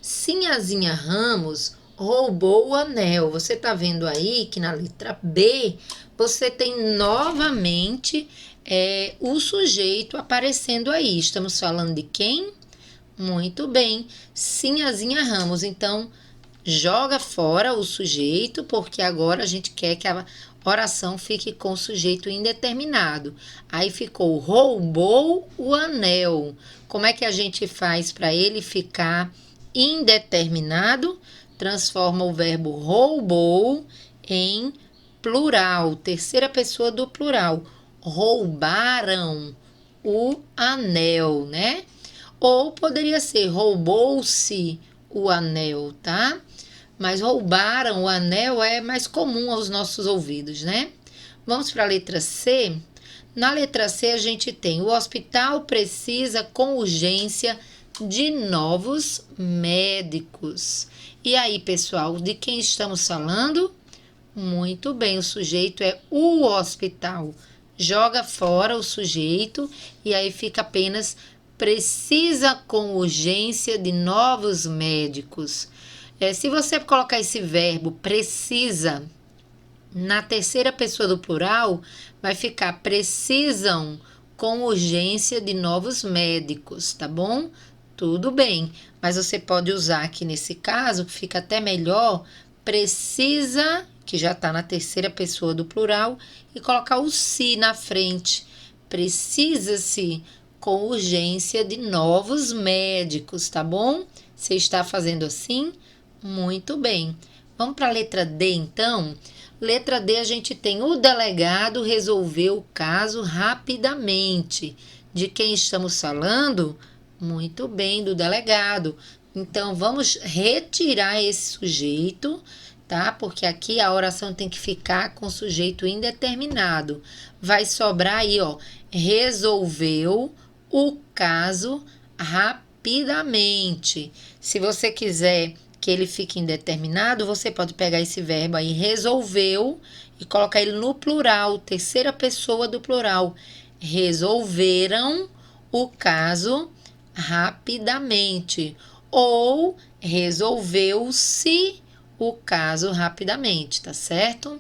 Sinhazinha Ramos roubou o anel. Você tá vendo aí que na letra B você tem novamente o sujeito aparecendo aí. Estamos falando de quem? Muito bem, Sinhazinha Ramos. Então, joga fora o sujeito, porque agora a gente quer que a oração fique com o sujeito indeterminado. Aí ficou roubou o anel. Como é que a gente faz para ele ficar indeterminado? Transforma o verbo roubou em plural, terceira pessoa do plural. Roubaram o anel, né? Ou poderia ser roubou-se o anel, tá? Mas roubaram o anel é mais comum aos nossos ouvidos, né? Vamos para a letra C. Na letra C a gente tem o hospital precisa com urgência de novos médicos. E aí, pessoal, de quem estamos falando? Muito bem, o sujeito é o hospital. Joga fora o sujeito e aí fica apenas precisa com urgência de novos médicos. Se você colocar esse verbo precisa Na terceira pessoa do plural, vai ficar precisam com urgência de novos médicos, tá bom? Tudo bem, mas você pode usar aqui nesse caso, que fica até melhor, precisa, que já está na terceira pessoa do plural, e colocar o se na frente. Precisa-se com urgência de novos médicos, tá bom? Você está fazendo assim? Muito bem. Vamos para a letra D, então? Letra D, a gente tem o delegado resolveu o caso rapidamente. De quem estamos falando? Muito bem, do delegado. Então, vamos retirar esse sujeito, tá? Porque aqui a oração tem que ficar com sujeito indeterminado. Vai sobrar aí, ó, resolveu o caso rapidamente. Se você quiser que ele fique indeterminado, você pode pegar esse verbo aí, resolveu, e colocar ele no plural, terceira pessoa do plural. Resolveram o caso rapidamente. Ou resolveu-se o caso rapidamente, tá certo?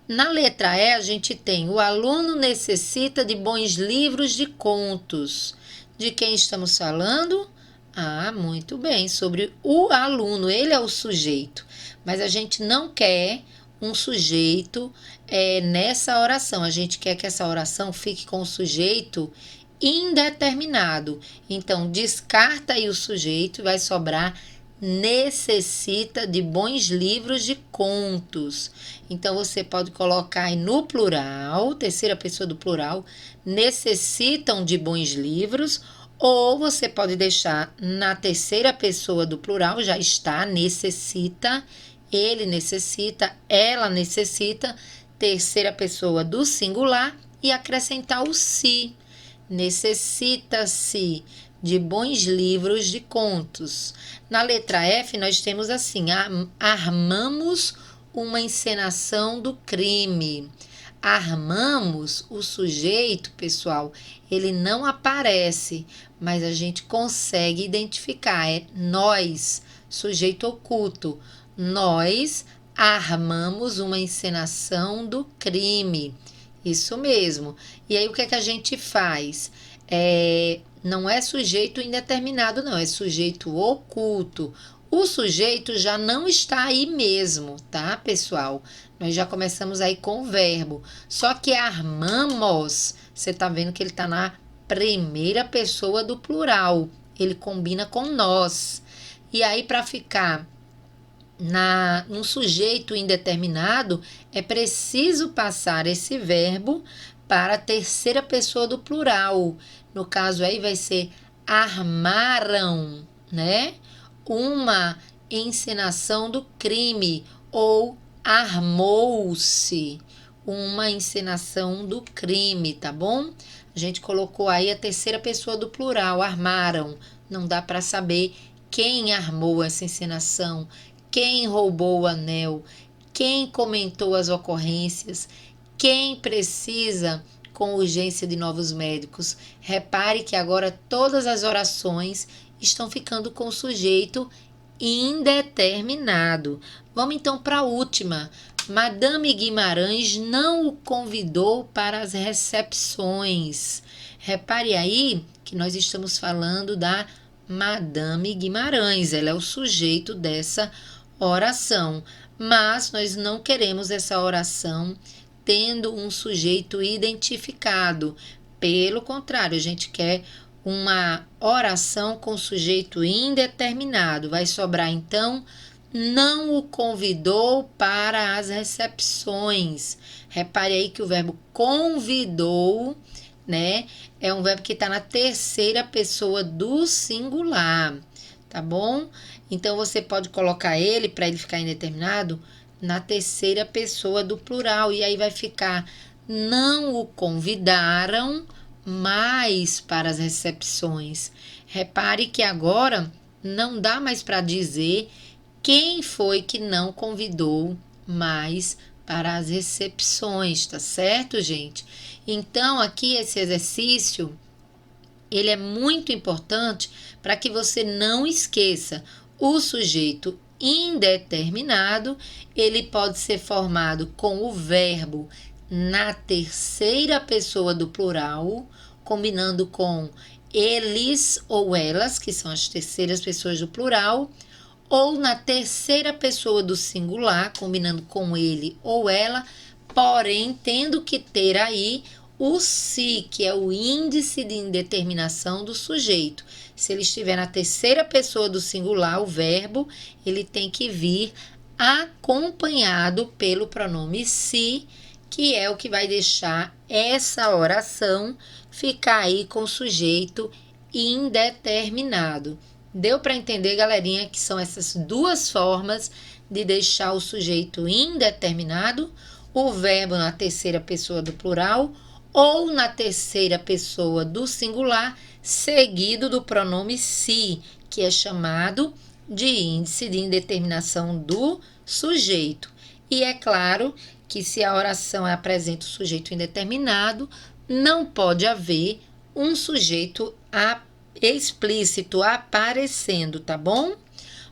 Na letra E, a gente tem o aluno necessita de bons livros de contos. De quem estamos falando? Ah, muito bem, sobre o aluno, ele é o sujeito. Mas a gente não quer um sujeito nessa oração. A gente quer que essa oração fique com o sujeito indeterminado. Então, descarta aí o sujeito, vai sobrar necessita de bons livros de contos. Então, você pode colocar aí no plural, terceira pessoa do plural, necessitam de bons livros, ou você pode deixar na terceira pessoa do plural, já está, necessita, ele necessita, ela necessita, terceira pessoa do singular, e acrescentar o se. Necessita-se de bons livros de contos. Na letra F, nós temos assim, armamos uma encenação do crime. Armamos, o sujeito, pessoal, ele não aparece, mas a gente consegue identificar, é nós, sujeito oculto. Nós armamos uma encenação do crime. Isso mesmo. E aí o que é que a gente faz? Não é sujeito indeterminado, não, é sujeito oculto. O sujeito já não está aí mesmo, tá, pessoal? Nós já começamos aí com o verbo. Só que armamos, você tá vendo que ele tá na primeira pessoa do plural. Ele combina com nós. E aí, para ficar num sujeito indeterminado, é preciso passar esse verbo para a terceira pessoa do plural. No caso aí vai ser armaram, né? Uma encenação do crime, ou armou-se uma encenação do crime, tá bom? A gente colocou aí a terceira pessoa do plural, armaram. Não dá para saber quem armou essa encenação, quem roubou o anel, quem comentou as ocorrências, quem precisa com urgência de novos médicos. Repare que agora todas as orações estão ficando com o sujeito indeterminado. Vamos então para a última. Madame Guimarães não o convidou para as recepções. Repare aí que nós estamos falando da Madame Guimarães. Ela é o sujeito dessa oração. Mas nós não queremos essa oração tendo um sujeito identificado. Pelo contrário, a gente quer uma oração com sujeito indeterminado. Vai sobrar, então, não o convidou para as recepções. Repare aí que o verbo convidou, né, é um verbo que está na terceira pessoa do singular, tá bom? Então, você pode colocar ele, para ele ficar indeterminado, na terceira pessoa do plural. E aí vai ficar, não o convidaram mais para as recepções. Repare que agora não dá mais para dizer quem foi que não convidou mais para as recepções, tá certo, gente? Então, aqui esse exercício, ele é muito importante para que você não esqueça o sujeito indeterminado, ele pode ser formado com o verbo na terceira pessoa do plural, combinando com eles ou elas, que são as terceiras pessoas do plural, ou na terceira pessoa do singular, combinando com ele ou ela, porém tendo que ter aí o se, que é o índice de indeterminação do sujeito. Se ele estiver na terceira pessoa do singular, o verbo, ele tem que vir acompanhado pelo pronome se, que é o que vai deixar essa oração ficar aí com o sujeito indeterminado. Deu para entender, galerinha, que são essas duas formas de deixar o sujeito indeterminado, o verbo na terceira pessoa do plural ou na terceira pessoa do singular, seguido do pronome se, que é chamado de índice de indeterminação do sujeito. E é claro que se a oração apresenta o sujeito indeterminado, não pode haver um sujeito explícito aparecendo, tá bom?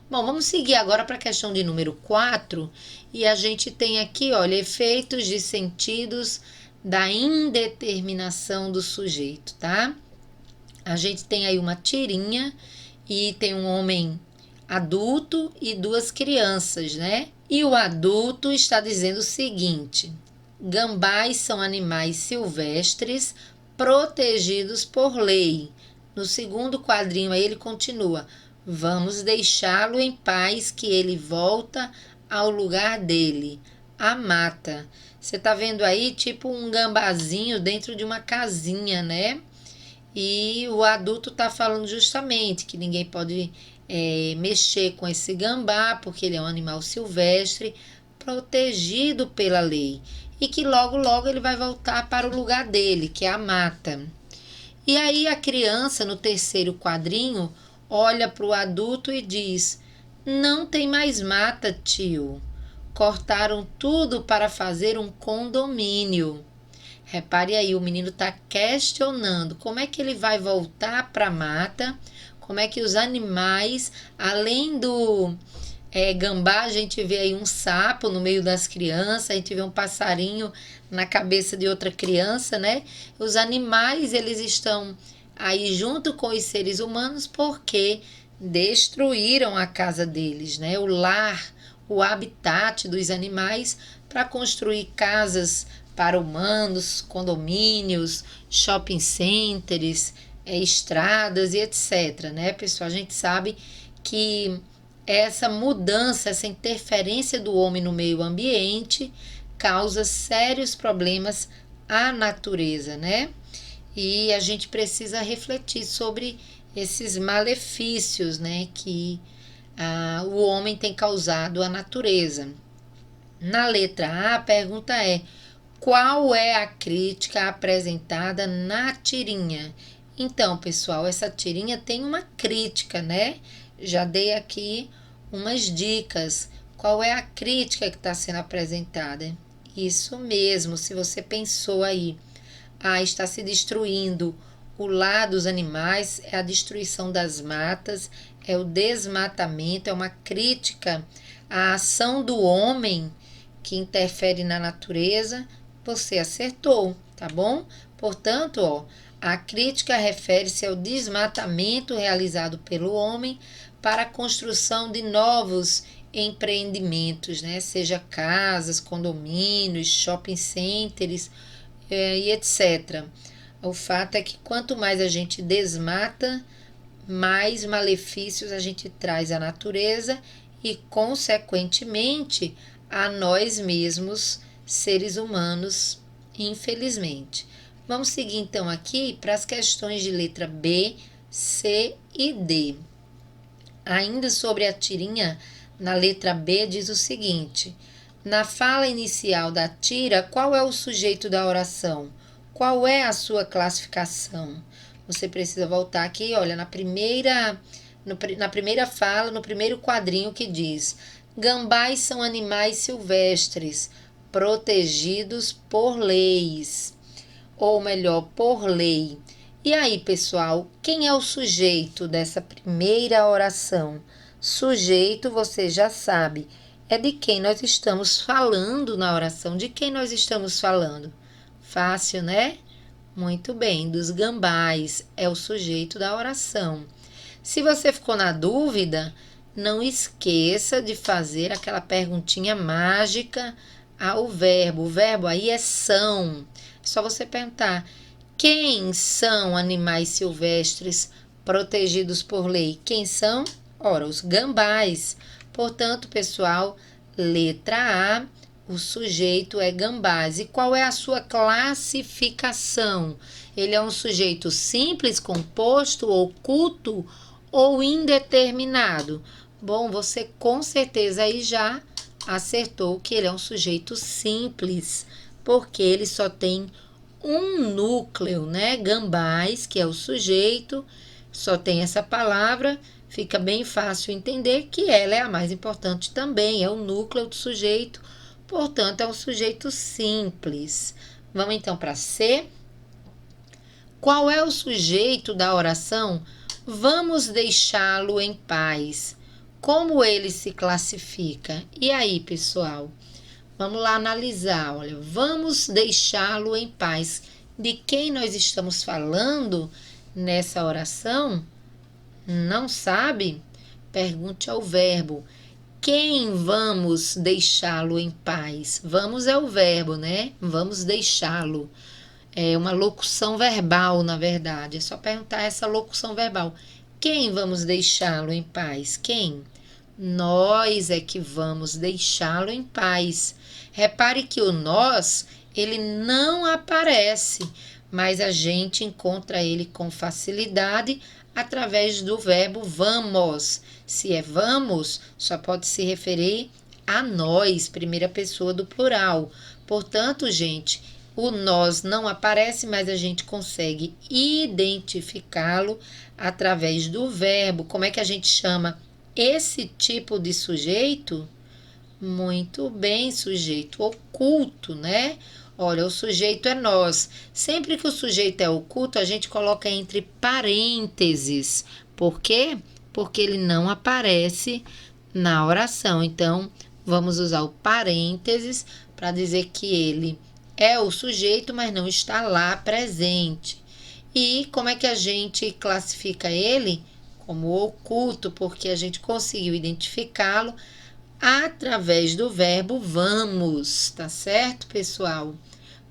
Bom, vamos seguir agora para a questão de número 4, e a gente tem aqui, olha, efeitos de sentidos da indeterminação do sujeito, tá? A gente tem aí uma tirinha e tem um homem adulto e duas crianças, né? E o adulto está dizendo o seguinte: gambás são animais silvestres protegidos por lei. No segundo quadrinho aí ele continua: vamos deixá-lo em paz que ele volta ao lugar dele, a mata. Você tá vendo aí tipo um gambazinho dentro de uma casinha, né? E o adulto tá falando justamente que ninguém pode mexer com esse gambá, porque ele é um animal silvestre, protegido pela lei. E que logo, logo ele vai voltar para o lugar dele, que é a mata. E aí a criança, no terceiro quadrinho, olha para o adulto e diz: não tem mais mata, tio. Cortaram tudo para fazer um condomínio. Repare aí, o menino está questionando como é que ele vai voltar para a mata, como é que os animais, além do gambá, a gente vê aí um sapo no meio das crianças, a gente vê um passarinho na cabeça de outra criança, né? Os animais, eles estão aí junto com os seres humanos porque destruíram a casa deles, né? O lar, o habitat dos animais para construir casas para humanos, condomínios, shopping centers, estradas e etc, né, pessoal? A gente sabe que essa mudança, essa interferência do homem no meio ambiente causa sérios problemas à natureza, né? E a gente precisa refletir sobre esses malefícios, né, que o homem tem causado à natureza. Na letra A, a pergunta é: qual é a crítica apresentada na tirinha? Então, pessoal, essa tirinha tem uma crítica, né? Já dei aqui umas dicas. Qual é a crítica que está sendo apresentada? Isso mesmo, se você pensou aí, está se destruindo o lar dos animais, é a destruição das matas, é o desmatamento, é uma crítica à ação do homem que interfere na natureza. Você acertou, tá bom? Portanto, a crítica refere-se ao desmatamento realizado pelo homem para a construção de novos empreendimentos, né? Seja casas, condomínios, shopping centers e etc. O fato é que quanto mais a gente desmata, mais malefícios a gente traz à natureza e, consequentemente, a nós mesmos, seres humanos, infelizmente. Vamos seguir então aqui para as questões de letra B, C e D. Ainda sobre a tirinha, na letra B diz o seguinte: na fala inicial da tira, qual é o sujeito da oração? Qual é a sua classificação? Você precisa voltar aqui, olha, na primeira fala, no primeiro quadrinho que diz: gambás são animais silvestres, protegidos por leis, ou melhor, por lei. E aí, pessoal, quem é o sujeito dessa primeira oração? Sujeito, você já sabe, é de quem nós estamos falando na oração. De quem nós estamos falando? Fácil, né? Muito bem, dos gambás é o sujeito da oração. Se você ficou na dúvida, não esqueça de fazer aquela perguntinha mágica ao verbo. O verbo aí é são. É só você perguntar: quem são animais silvestres protegidos por lei? Quem são? Ora, os gambás. Portanto, pessoal, letra A, o sujeito é gambás. E qual é a sua classificação? Ele é um sujeito simples, composto, oculto ou indeterminado? Bom, você com certeza aí já acertou que ele é um sujeito simples, porque ele só tem um núcleo, né? Gambás, que é o sujeito, só tem essa palavra, fica bem fácil entender que ela é a mais importante também, é o núcleo do sujeito, portanto, é um sujeito simples. Vamos então para C. Qual é o sujeito da oração? Vamos deixá-lo em paz. Como ele se classifica? E aí, pessoal? Vamos lá analisar. Olha, vamos deixá-lo em paz. De quem nós estamos falando nessa oração? Não sabe? Pergunte ao verbo. Quem vamos deixá-lo em paz? Vamos é o verbo, né? Vamos deixá-lo. É uma locução verbal, na verdade. É só perguntar essa locução verbal. Quem vamos deixá-lo em paz? Quem? Nós é que vamos deixá-lo em paz. Repare que o nós, ele não aparece, mas a gente encontra ele com facilidade através do verbo vamos. Se é vamos, só pode se referir a nós, primeira pessoa do plural. Portanto, gente, o nós não aparece, mas a gente consegue identificá-lo através do verbo. Como é que a gente chama esse tipo de sujeito? Muito bem, sujeito oculto, né? Olha, o sujeito é nós. Sempre que o sujeito é oculto, a gente coloca entre parênteses. Por quê? Porque ele não aparece na oração. Então, vamos usar o parênteses para dizer que ele é o sujeito, mas não está lá presente. E como é que a gente classifica ele? Como oculto, porque a gente conseguiu identificá-lo através do verbo vamos, tá certo, pessoal?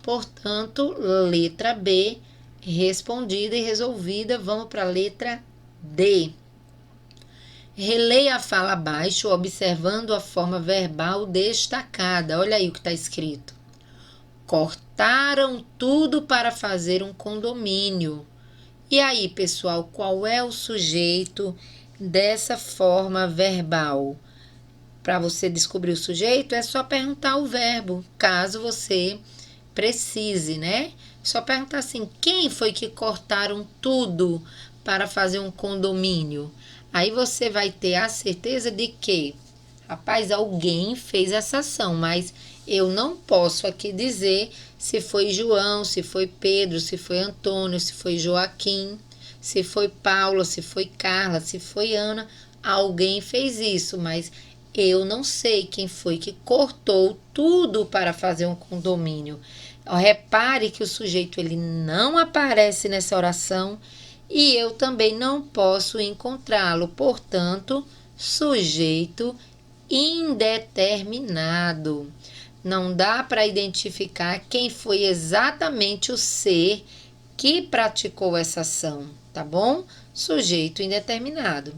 Portanto, letra B, respondida e resolvida. Vamos para a letra D. Releia a fala abaixo, observando a forma verbal destacada. Olha aí o que está escrito. Cortaram tudo para fazer um condomínio. E aí, pessoal, qual é o sujeito dessa forma verbal? Para você descobrir o sujeito, é só perguntar o verbo, caso você precise, né? Só perguntar assim: quem foi que cortaram tudo para fazer um condomínio? Aí você vai ter a certeza de que, rapaz, alguém fez essa ação, mas eu não posso aqui dizer se foi João, se foi Pedro, se foi Antônio, se foi Joaquim, se foi Paula, se foi Carla, se foi Ana. Alguém fez isso, mas eu não sei quem foi que cortou tudo para fazer um condomínio. Repare que o sujeito ele não aparece nessa oração e eu também não posso encontrá-lo. Portanto, sujeito indeterminado. Não dá para identificar quem foi exatamente o ser que praticou essa ação, tá bom? Sujeito indeterminado.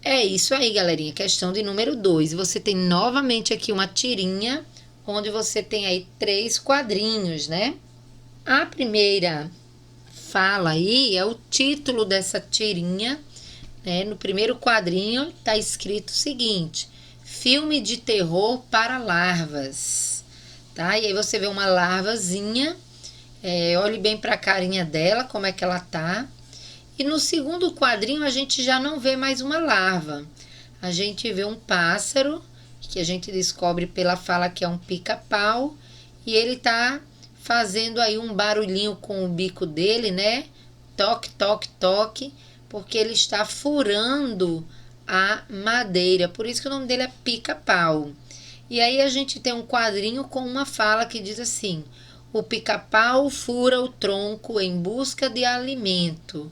É isso aí, galerinha. Questão de número 2. Você tem novamente aqui uma tirinha, onde você tem aí 3 quadrinhos, né? A primeira fala aí é o título dessa tirinha, né? No primeiro quadrinho está escrito o seguinte: filme de terror para larvas, tá? E aí você vê uma larvazinha, olhe bem para a carinha dela, como é que ela tá. E no segundo quadrinho a gente já não vê mais uma larva. A gente vê um pássaro, que a gente descobre pela fala que é um pica-pau, e ele tá fazendo aí um barulhinho com o bico dele, né? Toque, toque, toque, porque ele está furando a madeira. Por isso que o nome dele é Pica-Pau. E aí a gente tem um quadrinho com uma fala que diz assim: o pica-pau fura o tronco em busca de alimento.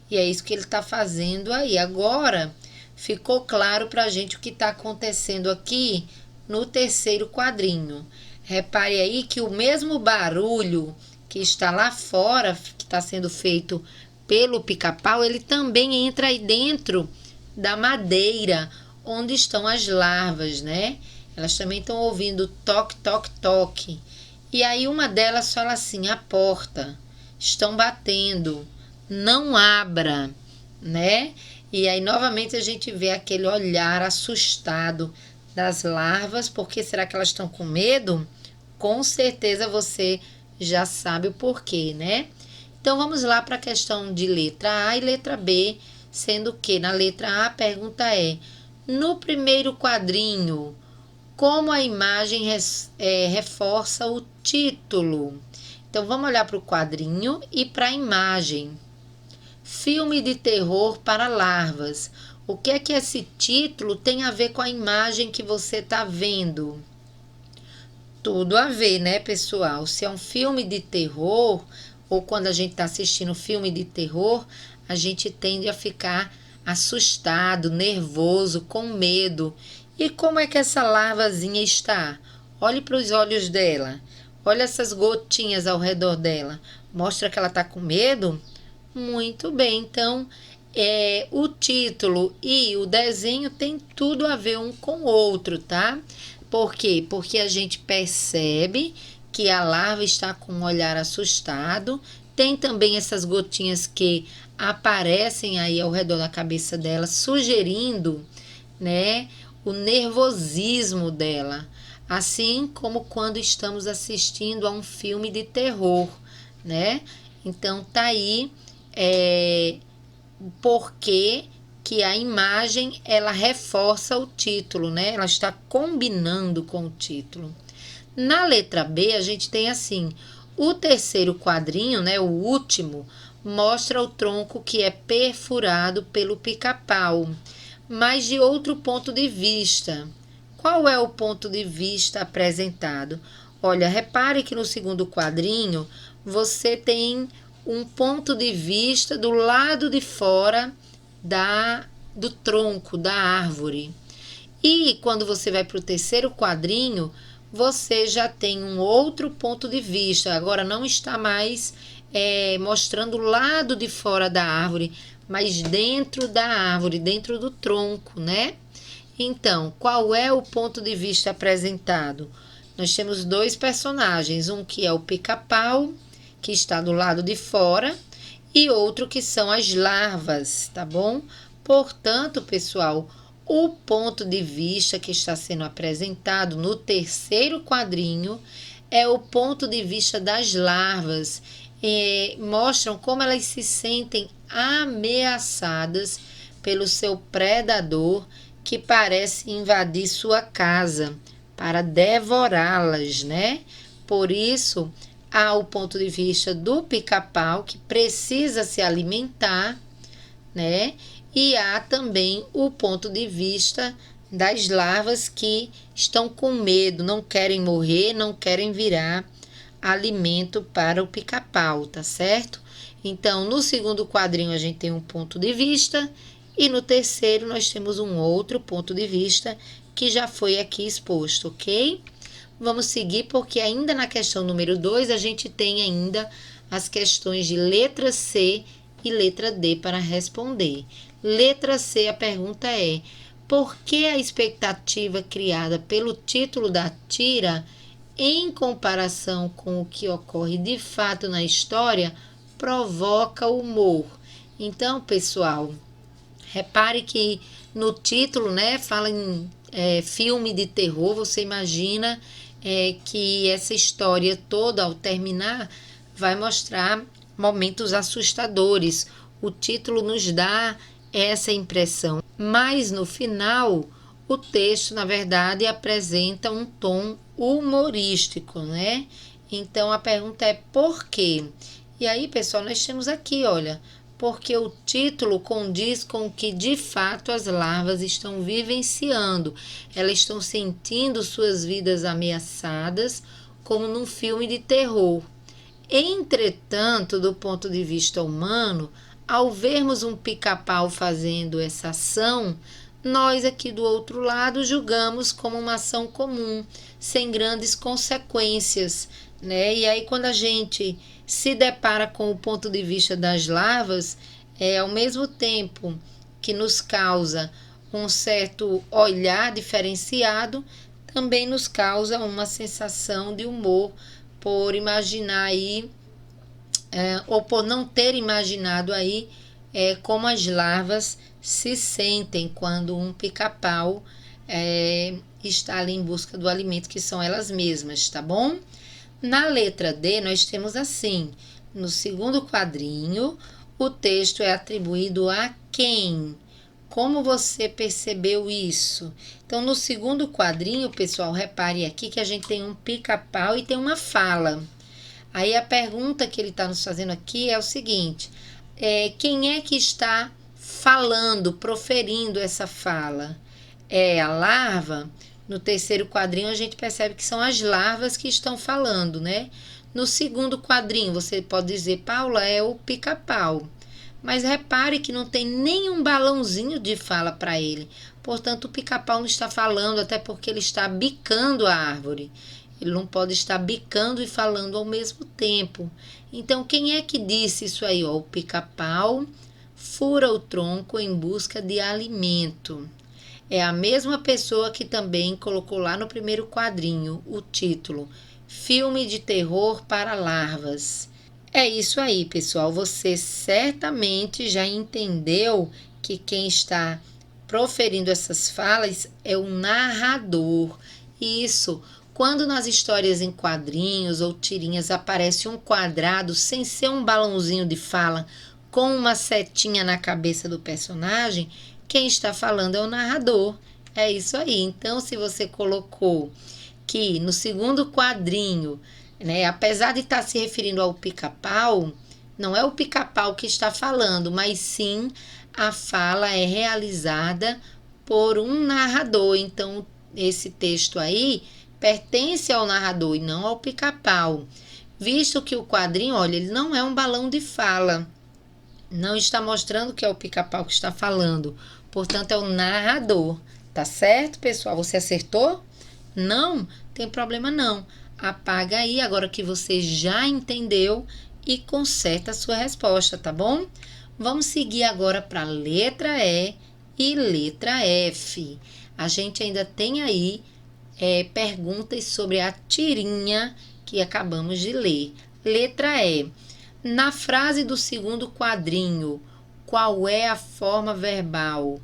E é isso que ele está fazendo aí. Agora ficou claro para a gente o que está acontecendo aqui no terceiro quadrinho. Repare aí que o mesmo barulho que está lá fora, que está sendo feito pelo pica-pau, ele também entra aí dentro da madeira onde estão as larvas, né? Elas também estão ouvindo toque, toque, toque. E aí uma delas fala assim: a porta, estão batendo, não abra, né? E aí novamente a gente vê aquele olhar assustado das larvas, porque será que elas estão com medo? Com certeza você já sabe o porquê, né? Então vamos lá para a questão de letra A e letra B, sendo que na letra A a pergunta é: no primeiro quadrinho, como a imagem reforça o título? Então vamos olhar para o quadrinho e para a imagem. Filme de terror para larvas. O que é que esse título tem a ver com a imagem que você está vendo? Tudo a ver, né, pessoal? Se é um filme de terror, ou quando a gente está assistindo filme de terror, a gente tende a ficar assustado, nervoso, com medo. E como é que essa larvazinha está? Olhe para os olhos dela. Olha essas gotinhas ao redor dela. Mostra que ela está com medo? Muito bem, então o título e o desenho tem tudo a ver um com o outro, tá? Por quê? Porque a gente percebe que a larva está com um olhar assustado. Tem também essas gotinhas que aparecem aí ao redor da cabeça dela, sugerindo, né, o nervosismo dela. Assim como quando estamos assistindo a um filme de terror, né? Então tá aí porque que a imagem ela reforça o título, né? Ela está combinando com o título. Na letra B a gente tem assim: o terceiro quadrinho, né, o último, mostra o tronco que é perfurado pelo pica-pau, mas de outro ponto de vista. Qual é o ponto de vista apresentado? Olha, repare que no segundo quadrinho você tem um ponto de vista do lado de fora do tronco da árvore. E quando você vai para o terceiro quadrinho, você já tem um outro ponto de vista. Agora não está mais mostrando o lado de fora da árvore, mas dentro da árvore, dentro do tronco, né? Então, qual é o ponto de vista apresentado? Nós temos dois personagens, um que é o pica-pau, que está do lado de fora, e outro que são as larvas, tá bom? Portanto, pessoal, o ponto de vista que está sendo apresentado no terceiro quadrinho é o ponto de vista das larvas. Mostram como elas se sentem ameaçadas pelo seu predador, que parece invadir sua casa para devorá-las, né? Por isso, há o ponto de vista do pica-pau, que precisa se alimentar, né? E há também o ponto de vista das larvas que estão com medo, não querem morrer, não querem virar alimento para o pica-pau, tá certo? Então, no segundo quadrinho a gente tem um ponto de vista e no terceiro nós temos um outro ponto de vista que já foi aqui exposto, ok? Vamos seguir porque ainda na questão número 2 a gente tem ainda as questões de letra C e letra D para responder. Letra C, a pergunta é: por que a expectativa criada pelo título da tira, em comparação com o que ocorre de fato na história, provoca humor? Então, pessoal, repare que no título, né, fala em filme de terror. Você imagina que essa história toda, ao terminar, vai mostrar momentos assustadores. O título nos dá essa impressão, mas no final o texto, na verdade, apresenta um tom humorístico, né? Então a pergunta é por quê? E aí, pessoal, nós temos aqui, olha, porque o título condiz com o que de fato as larvas estão vivenciando. Elas estão sentindo suas vidas ameaçadas, como num filme de terror. Entretanto, do ponto de vista humano, ao vermos um pica-pau fazendo essa ação, nós aqui do outro lado julgamos como uma ação comum, sem grandes consequências, né? E aí quando a gente se depara com o ponto de vista das larvas, ao mesmo tempo que nos causa um certo olhar diferenciado, também nos causa uma sensação de humor por imaginar aí, ou por não ter imaginado aí como as larvas se sentem quando um pica-pau está ali em busca do alimento, que são elas mesmas, tá bom? Na letra D, nós temos assim, no segundo quadrinho, o texto é atribuído a quem? Como você percebeu isso? Então, no segundo quadrinho, pessoal, repare aqui que a gente tem um pica-pau e tem uma fala. Aí a pergunta que ele está nos fazendo aqui é o seguinte: quem é que está falando, proferindo essa fala? É a larva? No terceiro quadrinho a gente percebe que são as larvas que estão falando, né? No segundo quadrinho você pode dizer, Paula, é o pica-pau. Mas repare que não tem nenhum balãozinho de fala para ele. Portanto, o pica-pau não está falando, até porque ele está bicando a árvore. Ele não pode estar bicando e falando ao mesmo tempo. Então, quem é que disse isso aí? O pica-pau fura o tronco em busca de alimento. É a mesma pessoa que também colocou lá no primeiro quadrinho o título Filme de Terror para Larvas. É isso aí, pessoal. Você certamente já entendeu que quem está proferindo essas falas é o narrador. Isso, quando nas histórias em quadrinhos ou tirinhas aparece um quadrado sem ser um balãozinho de fala com uma setinha na cabeça do personagem, quem está falando é o narrador. É isso aí. Então, se você colocou que no segundo quadrinho, né, apesar de estar se referindo ao pica-pau, não é o pica-pau que está falando, mas sim a fala é realizada por um narrador. Então, esse texto aí pertence ao narrador e não ao pica-pau. Visto que o quadrinho, olha, ele não é um balão de fala. Não está mostrando que é o pica-pau que está falando. Portanto, é o narrador. Tá certo, pessoal? Você acertou? Não? Tem problema não. Apaga aí agora que você já entendeu e conserta a sua resposta, tá bom? Vamos seguir agora para a letra E e letra F. A gente ainda tem aí perguntas sobre a tirinha que acabamos de ler. Letra E. Na frase do segundo quadrinho, qual é a forma verbal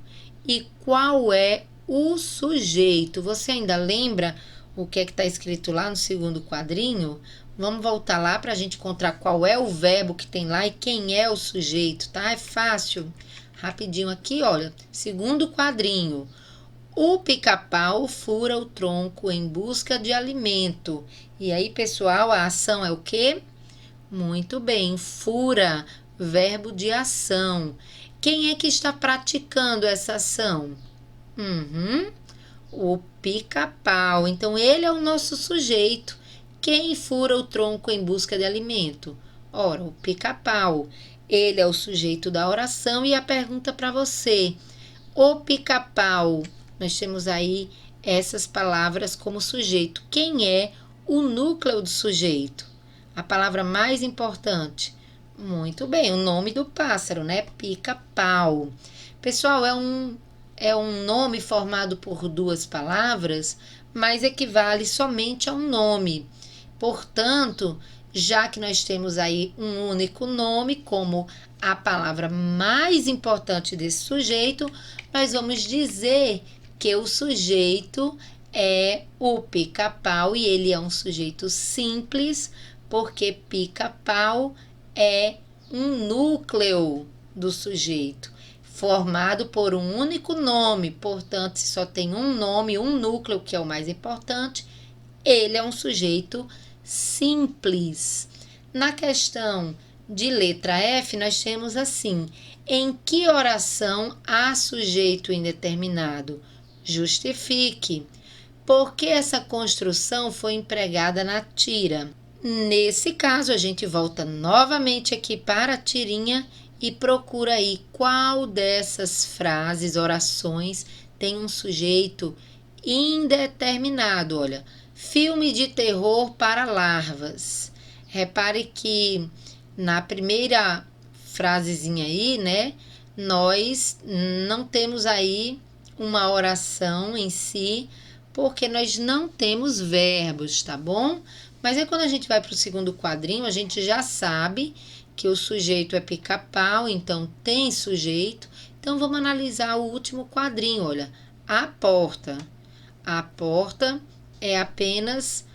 e qual é o sujeito? Você ainda lembra o que é que está escrito lá no segundo quadrinho? Vamos voltar lá para a gente encontrar qual é o verbo que tem lá e quem é o sujeito, tá? É fácil. Rapidinho aqui, olha. Segundo quadrinho. O pica-pau fura o tronco em busca de alimento. E aí, pessoal, a ação é o quê? Muito bem, fura, verbo de ação. Quem é que está praticando essa ação? O pica-pau. Então, ele é o nosso sujeito. Quem fura o tronco em busca de alimento? Ora, o pica-pau. Ele é o sujeito da oração e a pergunta para você. O pica-pau. Nós temos aí essas palavras como sujeito. Quem é o núcleo do sujeito? A palavra mais importante. Muito bem, o nome do pássaro, né? Pica-pau. Pessoal, é um nome formado por duas palavras, mas equivale somente a um nome. Portanto, já que nós temos aí um único nome como a palavra mais importante desse sujeito, nós vamos dizer que o sujeito é o pica-pau e ele é um sujeito simples, porque pica-pau é um núcleo do sujeito, formado por um único nome. Portanto, se só tem um nome, um núcleo, que é o mais importante, ele é um sujeito simples. Na questão de letra F, nós temos assim: em que oração há sujeito indeterminado? Justifique. Por que essa construção foi empregada na tira? Nesse caso, a gente volta novamente aqui para a tirinha e procura aí qual dessas frases, orações, tem um sujeito indeterminado. Olha, filme de terror para larvas. Repare que na primeira frasezinha aí, né, nós não temos aí uma oração em si, porque nós não temos verbos, tá bom? Mas aí quando a gente vai para o segundo quadrinho, a gente já sabe que o sujeito é pica-pau, então tem sujeito. Então vamos analisar o último quadrinho, olha, a porta. A porta é apenas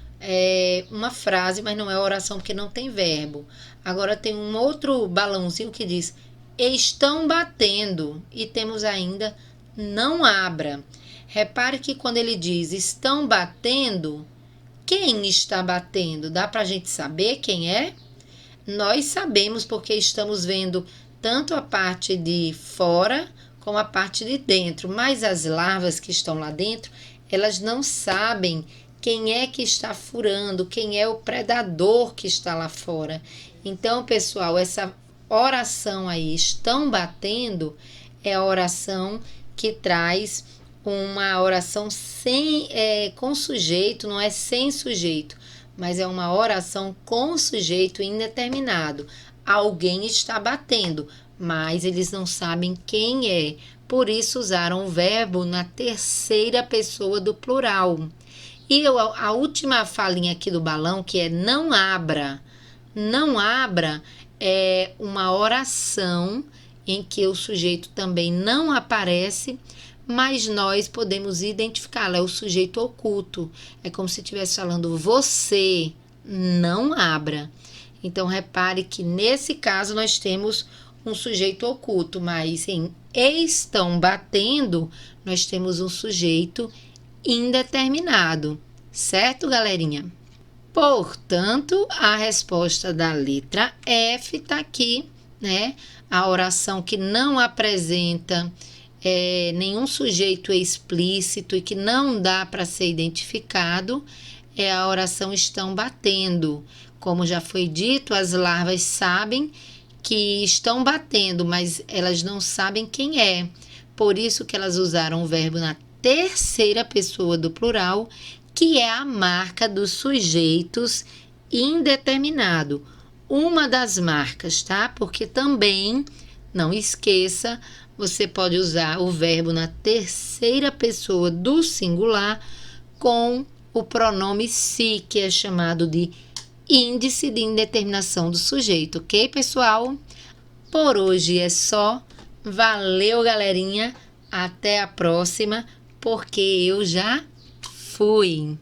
uma frase, mas não é oração porque não tem verbo. Agora tem um outro balãozinho que diz: estão batendo, e temos ainda não abra. Repare que quando ele diz estão batendo, quem está batendo? Dá para a gente saber quem é? Nós sabemos porque estamos vendo tanto a parte de fora como a parte de dentro, mas as larvas que estão lá dentro, elas não sabem quem é que está furando, quem é o predador que está lá fora. Então, pessoal, essa oração aí, estão batendo, é a oração que traz uma oração com sujeito, não é sem sujeito, mas é uma oração com sujeito indeterminado. Alguém está batendo, mas eles não sabem quem é. Por isso usaram o verbo na terceira pessoa do plural. E a última falinha aqui do balão, que é não abra. Não abra é uma oração em que o sujeito também não aparece, mas nós podemos identificá-la, é o sujeito oculto. É como se estivesse falando você, não abra. Então, repare que nesse caso nós temos um sujeito oculto, mas em estão batendo, nós temos um sujeito indeterminado. Certo, galerinha? Portanto, a resposta da letra F está aqui, né? A oração que não apresenta nenhum sujeito explícito e que não dá para ser identificado é a oração estão batendo. Como já foi dito, as larvas sabem que estão batendo, mas elas não sabem quem é. Por isso que elas usaram o verbo na terceira pessoa do plural, que é a marca dos sujeitos indeterminado. Uma das marcas, tá? Porque também, não esqueça, você pode usar o verbo na terceira pessoa do singular com o pronome se, que é chamado de índice de indeterminação do sujeito, ok, pessoal? Por hoje é só. Valeu, galerinha. Até a próxima, porque eu já fui.